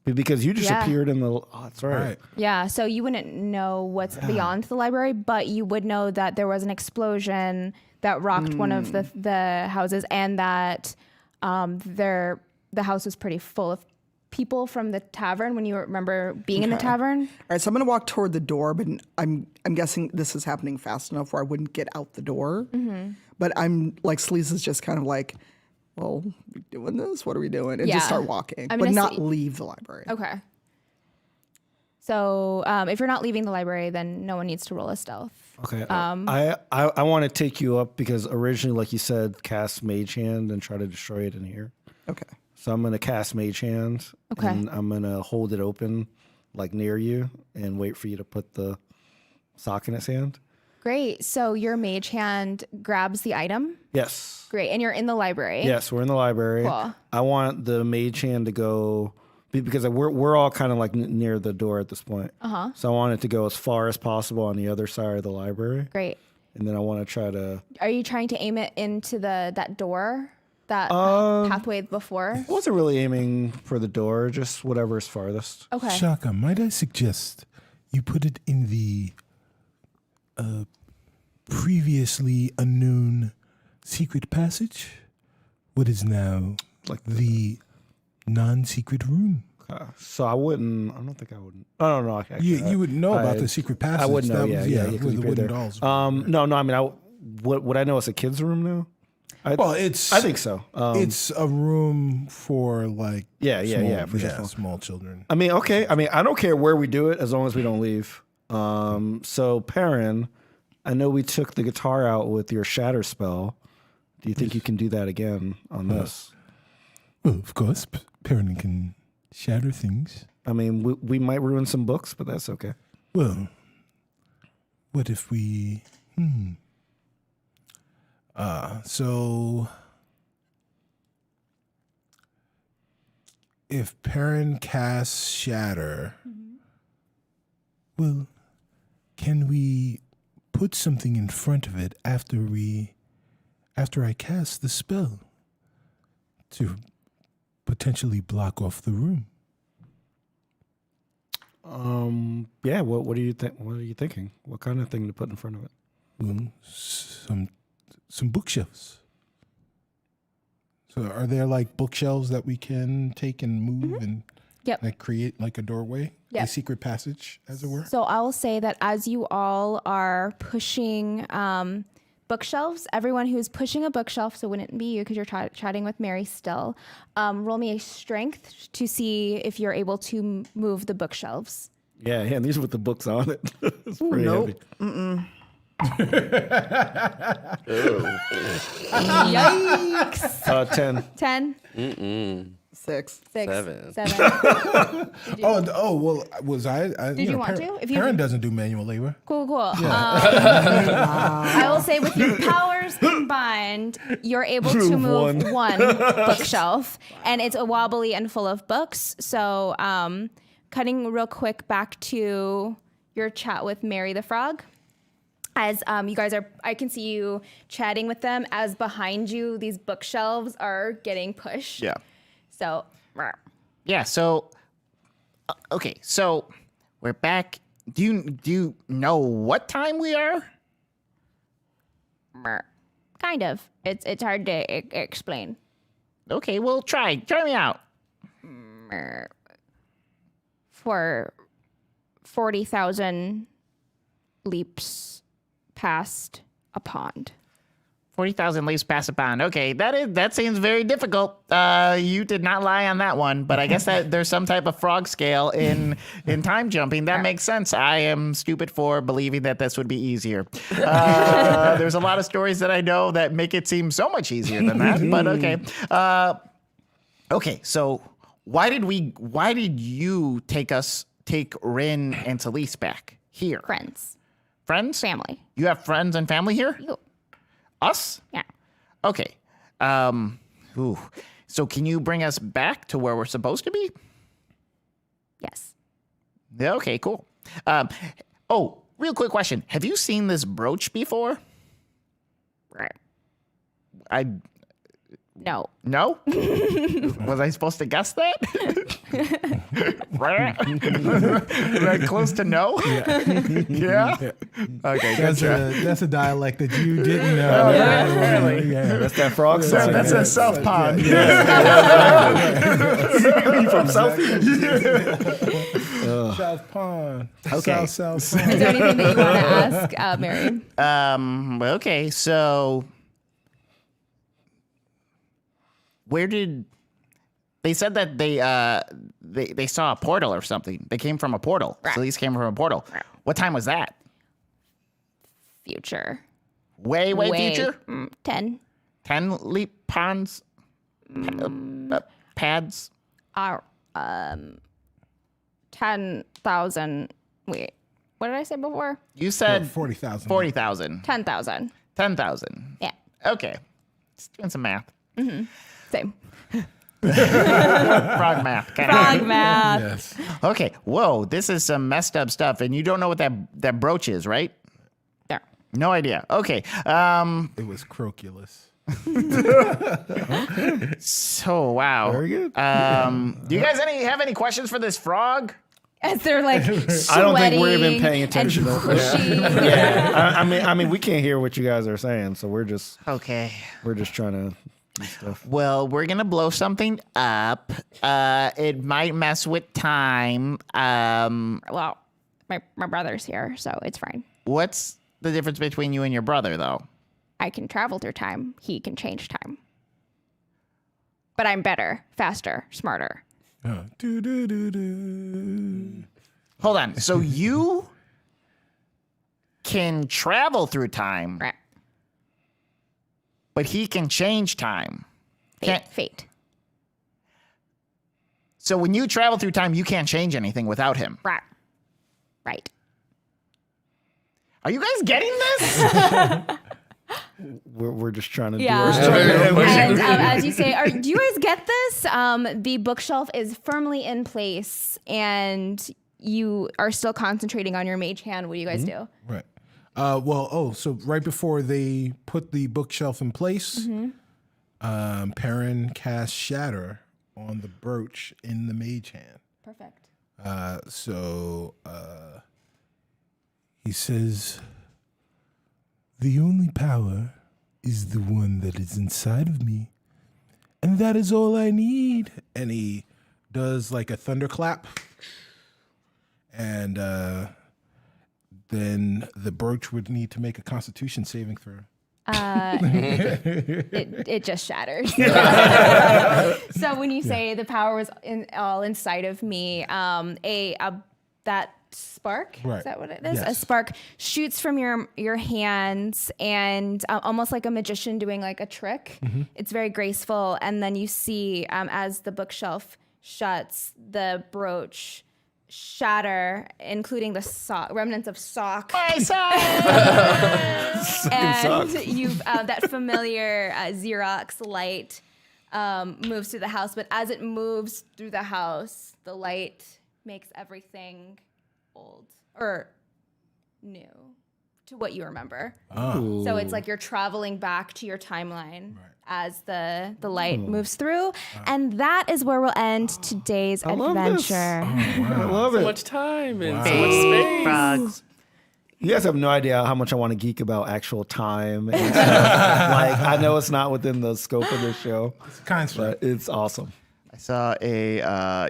because you just Yeah. appeared in the. Oh, that's right. right. yeah, so you wouldn't know what's beyond the library, but you would know that there was an explosion that rocked one of the houses, and that the house was pretty full of people from the tavern when you remember being in the tavern. All right, so I'm going to walk toward the door, but I'm guessing this is happening fast enough where I wouldn't get out the door. Mm-hmm. But I'm like, Sleaze is just kind of like, well, we doing this? What are we doing? And just Yeah. start walking, I'm but gonna not see- leave the library. Okay. So if you're not leaving the library, then no one needs to roll a stealth. Okay. I want to take you up because originally, like you said, cast Mage Hand and try to destroy it in here. Okay. So I'm gonna cast Mage Hand. Okay. And I'm gonna hold it open, like near you, and wait for you to put the sock in its hand. Great. So your mage hand grabs the item. Yes. Great. And you're in the library. Yes, we're in the library. Cool. I want the Mage Hand to go because we're all kind of like near the door at this point. Uh-huh. So I want it to go as far as possible on the other side of the library, Great. and then I want to try to. Are you trying to aim it into that door, that pathway before? I wasn't really aiming for the door, just whatever is farthest. Okay. Shaka, might I suggest you put it in the previously unknown secret passage? What is now Like the non-secret room? So I don't think I wouldn't. I don't know. You would know about the secret passage. I would know. That Yeah, was, yeah. with Because the you wooden there. dolls. No. I mean, would I know it's a kid's room now? Well, it's. I think so. It's a room for like. Yeah, for sure. small children. I mean, okay. I mean, I don't care where we do it as long as we don't leave. So Perrin, I know we took the guitar out with your shatter spell. Do you think you can do that again on this? Well, of course, Perrin can shatter things. I mean, we might ruin some books, but that's okay. Well, what if we? So if Perrin casts Shatter, well, can we put something in front of it after I cast the spell to potentially block off the room? Yeah. What do you think? What are you thinking? What kind of thing to put in front of it? Well, some bookshelves. So are there like bookshelves that we can take and move and Yep. like create like a doorway, Yep. a secret passage, as it were? So I'll say that as you all are pushing bookshelves, everyone who's pushing a bookshelf, so it wouldn't be you because you're chatting with Mary still, roll me a strength to see if you're able to move the bookshelves. Yeah, and these with the books on it. It's pretty nope. heavy. Yikes. 10. 10, 6. 6, Seven. 7. Well, was I? Did you want to? If you- Perrin doesn't do manual labor. Cool. I will say with your powers combined, you're able to move one bookshelf, and it's a wobbly and full of books. So cutting real quick back to your chat with Mary the Frog. as you guys are, I can see you chatting with them as behind you, these bookshelves are getting pushed. Yeah. So, Yeah. So, okay. So we're back. Do you know what time we are? kind of. It's hard to explain. Okay, well, try me out. For 40,000 leaps past a pond. 40,000 leaps past a pond. Okay, that seems very difficult. You did not lie on that one, but I guess that there's some type of frog scale in time jumping. That makes sense. I am stupid for believing that this would be easier. There's a lot of stories that I know that make it seem so much easier than that, but okay. Okay, so why did you take Rin and Talise back here? Friends. Friends? Family. You have friends and family here? You. Us? Yeah. Okay. Ooh. So can you bring us back to where we're supposed to be? Yes. Yeah, okay, cool. Oh, real quick question. Have you seen this brooch before? No. No? Was I supposed to guess that? Right close to no? Yeah? Okay, That's a dialect that you didn't know. Really? Yeah. That's that frog song. That's a South Pond. You from South? South Pond. Okay. South Is there anything that you want to ask, Mary? Okay, so where did they said that they saw a portal or something? They came from a portal. Right. So these came from a portal. Right. What time was that? Future. Way future? 10. 10 leap ponds? Pads? 10,000. Wait, what did I say before? You said 40,000. 40,000. 10,000. 10,000. Yeah. Okay. Just doing some math. Same. Frog math. Okay. Frog math. Yes. Okay. Whoa, this is some messed up stuff. And you don't know what that brooch is, right? There. No idea. Okay. It was croculus. So, wow. Very good. Do you guys have any questions for this frog? As they're like sweating. I don't think we're even paying attention. And pushy. I mean, we can't hear what you guys are saying, so we're just Okay. trying to do stuff. Well, we're gonna blow something up. It might mess with time. Well, my brother's here, so it's fine. What's the difference between you and your brother, though? I can travel through time. He can change time. But I'm better, faster, smarter. Hold on. So you can travel through time, Right. but he can change time. Fate. So when you travel through time, you can't change anything without him. Right. Right. Are you guys getting this? We're just trying to do Yeah. our stuff. And as you say, do you guys get this? The bookshelf is firmly in place, and you are still concentrating on your mage hand. What do you guys do? Right. So right before they put the bookshelf in place, Perrin cast Shatter on the brooch in the mage hand. Perfect. He says, "The only power is the one that is inside of me, and that is all I need." And he does like a thunderclap, and then the brooch would need to make a Constitution saving throw. It just shatters. So when you say the power was all inside of me, that spark, Right. is that what it is? Yes. A spark shoots from your hands, and almost like a magician doing like a trick. It's very graceful, and then you see as the bookshelf shuts, the brooch shatter, including the remnants of sock. My son! And you've that familiar Xerox light moves through the house, but as it moves through the house, the light makes everything old or new. to what you remember. Oh. So it's like you're traveling back to your timeline as the light moves through. And that is where we'll end today's adventure. I love So it. much time and so much space. Frogs. You guys have no idea how much I want to geek about actual time. And stuff. Like, I know it's not within the scope of this show, but it's awesome. I saw a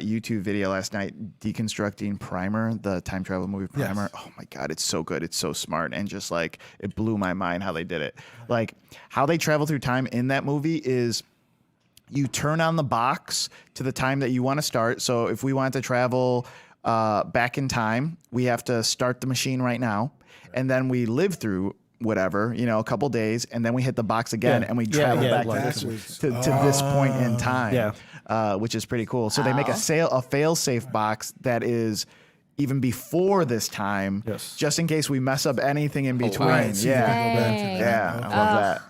YouTube video last night deconstructing Primer, the time travel movie Primer. Yes. Oh my God, it's so good. It's so smart. And just like, it blew my mind how they did it. Like, how they travel through time in that movie is you turn on the box to the time that you want to start. So if we want to travel back in time, we have to start the machine right now. And then we live through whatever, a couple days, and then we hit the box again and we travel back to this point in time. Which is pretty cool. So they make a fail-safe box that is even before this time, just in case we mess up anything in between. Right. So Yeah, I love that.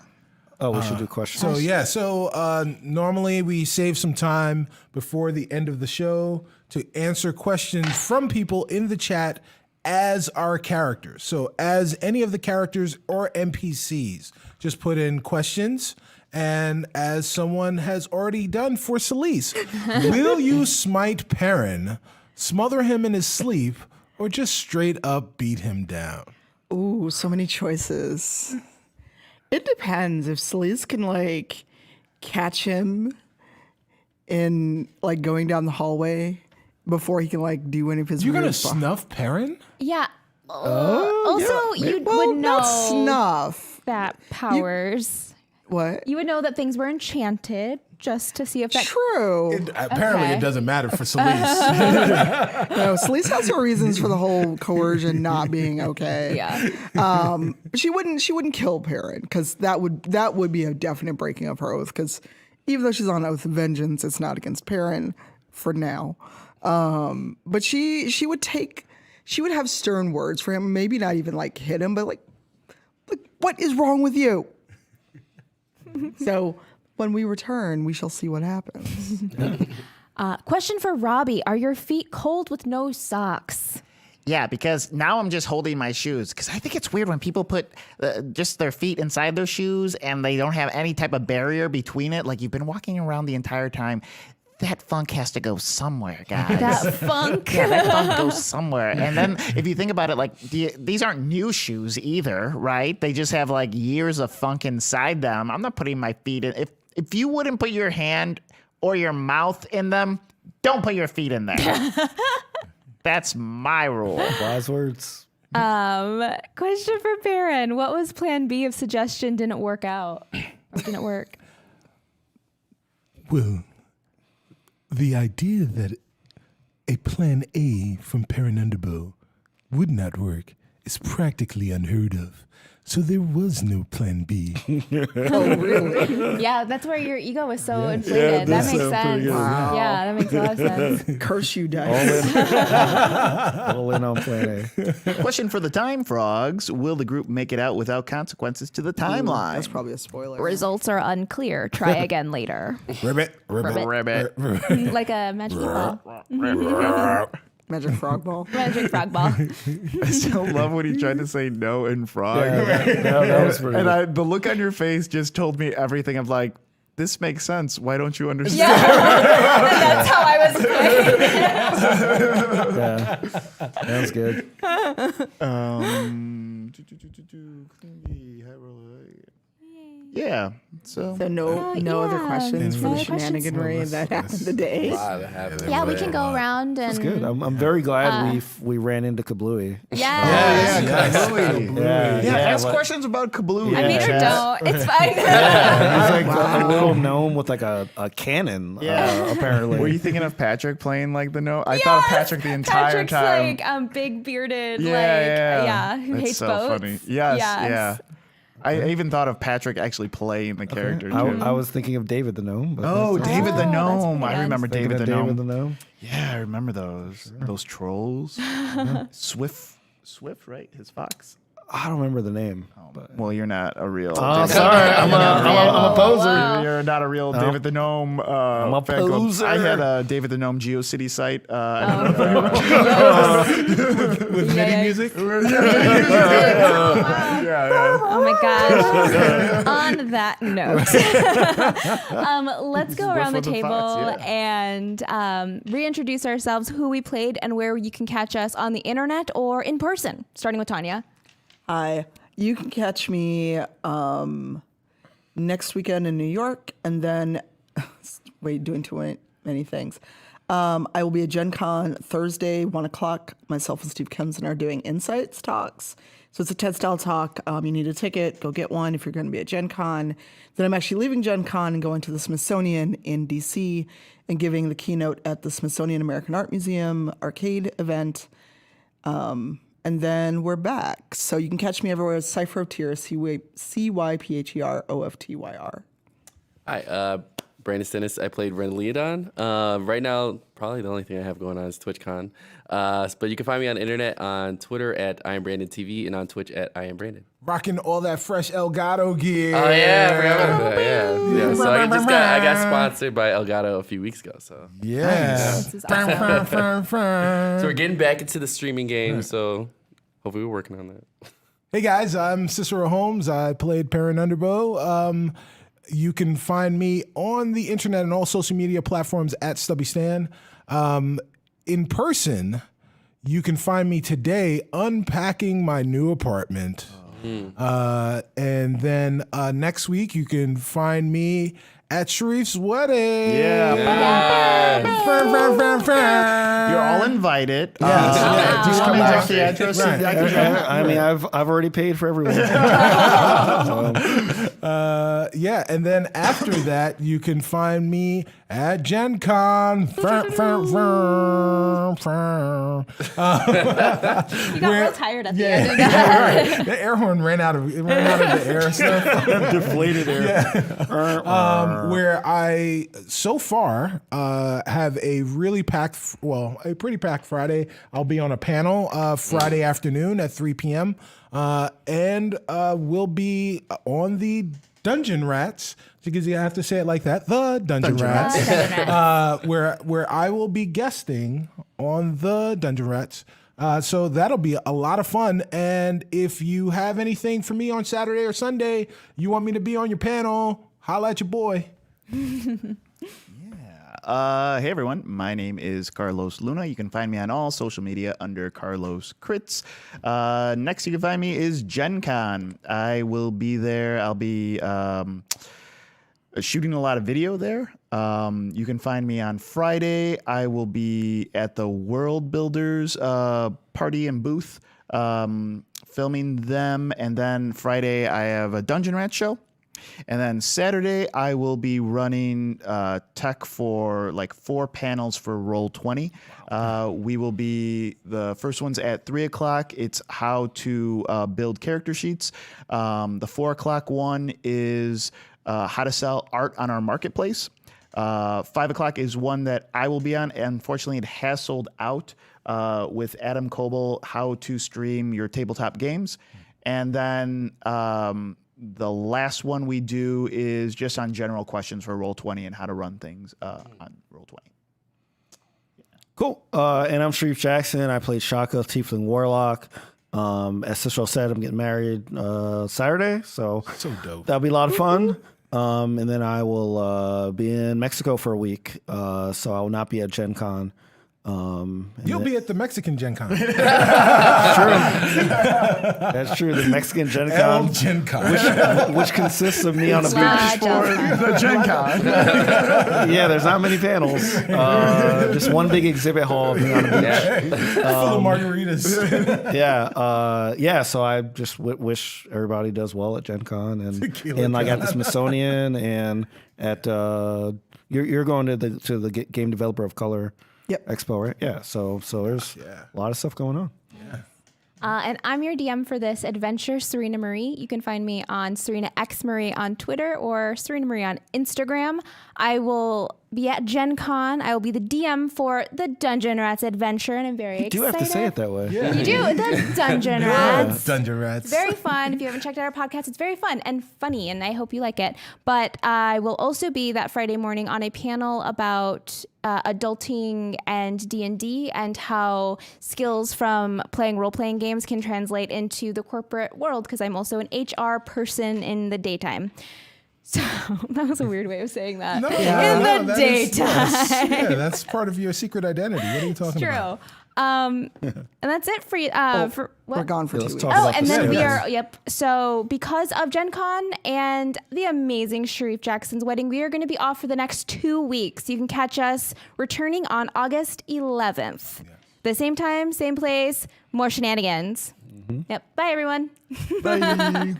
Oh, we should do questions. So normally we save some time before the end of the show to answer questions from people in the chat as our characters. So as any of the characters or NPCs, just put in questions. And as someone has already done for Celise, will you smite Perrin, smother him in his sleep, or just straight up beat him down? Ooh, so many choices. It depends. If Celise can like catch him in like going down the hallway before he can like do any of his You're weird gonna stuff. snuff Perrin? Yeah. Also, you would know not snuff. that powers. What? You would know that things were enchanted just to see if that. True. Apparently, Okay. it doesn't matter for Celise. No, Celise has her reasons for the whole coercion not being okay. Yeah. But she wouldn't kill Perrin because that would be a definite breaking of her oath. Because even though she's on oath of vengeance, it's not against Perrin for now. But she would have stern words for him. Maybe not even like hit him, but like what is wrong with you? So when we return, we shall see what happens. Question for Robbie: are your feet cold with no socks? Yeah, because now I'm just holding my shoes. Because I think it's weird when people put just their feet inside their shoes and they don't have any type of barrier between it. Like you've been walking around the entire time. That funk has to go somewhere, guys. That funk. Yeah, that funk goes somewhere. And then if you think about it, like these aren't new shoes either, right? They just have like years of funk inside them. I'm not putting my feet in. If you wouldn't put your hand or your mouth in them, don't put your feet in there. That's my rule. Wise words. Question for Perrin: what was Plan B if suggestion didn't work out or didn't work? Well, the idea that a plan A from Perrin Underbow would not work is practically unheard of. So there was no plan B. Oh, really? Yeah, that's where your ego was so inflated. That makes sense. Yeah, that makes a lot of sense. Curse you, dice. All in on plan A. Question for the Time Frogs. Will the group make it out without consequences to the timeline? That's probably a spoiler. Results are unclear. Try again later. Ribbit. Rabbit. Like a magic ball. Magic frog ball. Magic frog ball. I still love when he tried to say no in frog. That was pretty And the look on your face just told me everything. I'm like, this makes sense. Why don't you understand? Yeah, that's how I was playing. Yeah, that was good. Yeah. So So no other questions for no the other questions? shenaniganry that happened today. Yeah, we can go around and. It's good. I'm very glad we ran into Kablooey. Yeah. ask questions about Kablooey. I mean, or don't. It's fine. He's like a little gnome with like a cannon. Apparently. Were you thinking of Patrick playing like the note? I thought of Patrick the entire Patrick's time. like big bearded, who That's hates so boats. funny. Yes, yeah. I even thought of Patrick actually playing the character too. I was thinking of David the gnome. But Oh, that's- David the that's gnome! pretty I good. remember Thinking David of the gnome. David the gnome. Yeah, I remember those trolls. Swift, right? His fox. I don't remember the name. Well, you're not a real. I'm sorry. I'm a poser. Wow. You're not a real David the Gnome. I'm a poser. I had a David the Gnome GeoCity site. With MIDI music. Oh my gosh. On that note, let's go around the for the table thoughts, and reintroduce ourselves, who we played, and where you can catch us on the internet or in person, starting with Tanya. Hi. You can catch me next weekend in New York, and then doing too many things. I will be at Gen Con Thursday, 1 o'clock. Myself and Steve Kemsen are doing Insights talks. So it's a TED-style talk. You need a ticket. Go get one if you're going to be at Gen Con. Then I'm actually leaving Gen Con and going to the Smithsonian in D.C. and giving the keynote at the Smithsonian American Art Museum arcade event. And then we're back. So you can catch me everywhere as Cypher of Tears, CYPHEROFTYR. Hi, Brandon Stennis. I played Ren Leodon. Right now, probably the only thing I have going on is TwitchCon. But you can find me on the internet on Twitter at IamBrandonTV and on Twitch at IamBrandon. Rocking all that fresh Elgato gear. Oh yeah, I forgot about that. Yeah. So I got sponsored by Elgato a few weeks ago. So Yeah. This is awesome. so we're getting back into the streaming game. So hopefully we're working on that. Hey guys, I'm Cicero Holmes. I played Perrin Underbow. You can find me on the internet and all social media platforms at Stubby Stan. In person, you can find me today unpacking my new apartment. And then next week, you can find me at Shareef's wedding. You're all invited. Yes. Yeah. Do you want me to check the Right. address? Right. I mean, I've already paid for everyone. Yeah, and then after that, you can find me at Gen Con. You got real tired at the end of that. The air horn ran out of the air stuff. Deflated air. Where I so far have a pretty packed Friday. I'll be on a panel Friday afternoon at 3 p.m. And we'll be on the Dungeon Rats, because you have to say it like that, the Dungeon Rats, where I will be guesting on the Dungeon Rats. So that'll be a lot of fun. And if you have anything for me on Saturday or Sunday, you want me to be on your panel, holla at your boy. Hey everyone, my name is Carlos Luna. You can find me on all social media under Carlos Crits. Next you can find me is Gen Con. I will be there. I'll be shooting a lot of video there. You can find me on Friday. I will be at the World Builders party and booth, filming them. And then Friday I have a Dungeon Rat show. And then Saturday, I will be running tech for like 4 panels for Roll20. We will be, the first one's at 3 o'clock. It's how to build character sheets. The 4 o'clock one is how to sell art on our marketplace. 5 o'clock is one that I will be on. Unfortunately, it has sold out with Adam Coble, how to stream your tabletop games. And then the last one we do is just on general questions for Roll20 and how to run things on Roll20. Cool. And I'm Shareef Jackson. I played Shaka, Tiefling Warlock. As Cicero said, I'm getting married Saturday, so dope. that'll be a lot of fun. And then I will be in Mexico for a week, so I will not be at Gen Con. You'll be at the Mexican Gen Con. That's true. The Mexican Gen Con, Gen Con. which consists of me on a beach. The Gen Con. Yeah, there's not many panels. Just one big exhibit hall of me on a beach. Full of margaritas. Yeah. So I just wish everybody does well at Gen Con and like at the Smithsonian and at you're going to the Game Developer of Color. Yep. Expo, right? Yeah. So there's a lot of stuff going on. And I'm your DM for this adventure, Surena Marie. You can find me on Surena X Marie on Twitter or Surena Marie on Instagram. I will be at Gen Con. I will be the DM for the Dungeon Rats adventure, and I'm very excited. You do have to say it that way. Yeah. You do, the Dungeon Rats. Dungeon Rats. It's very fun. If you haven't checked out our podcast, it's very fun and funny, and I hope you like it. But I will also be that Friday morning on a panel about adulting and D&D and how skills from playing role-playing games can translate into the corporate world, because I'm also an HR person in the daytime. So that was a weird way of saying that. No, in the that is- daytime. yeah, that's part of your secret identity. What are you talking True. about? And that's it for you. For what? We're gone for 2 Let's weeks. talk Oh, about and the then we schedule. are, yep. So because of Gen Con and the amazing Shareef Jackson's wedding, we are going to be off for the next 2 weeks. You can catch us returning on August 11th. The same time, same place, more shenanigans. Yep. Bye, everyone. Bye.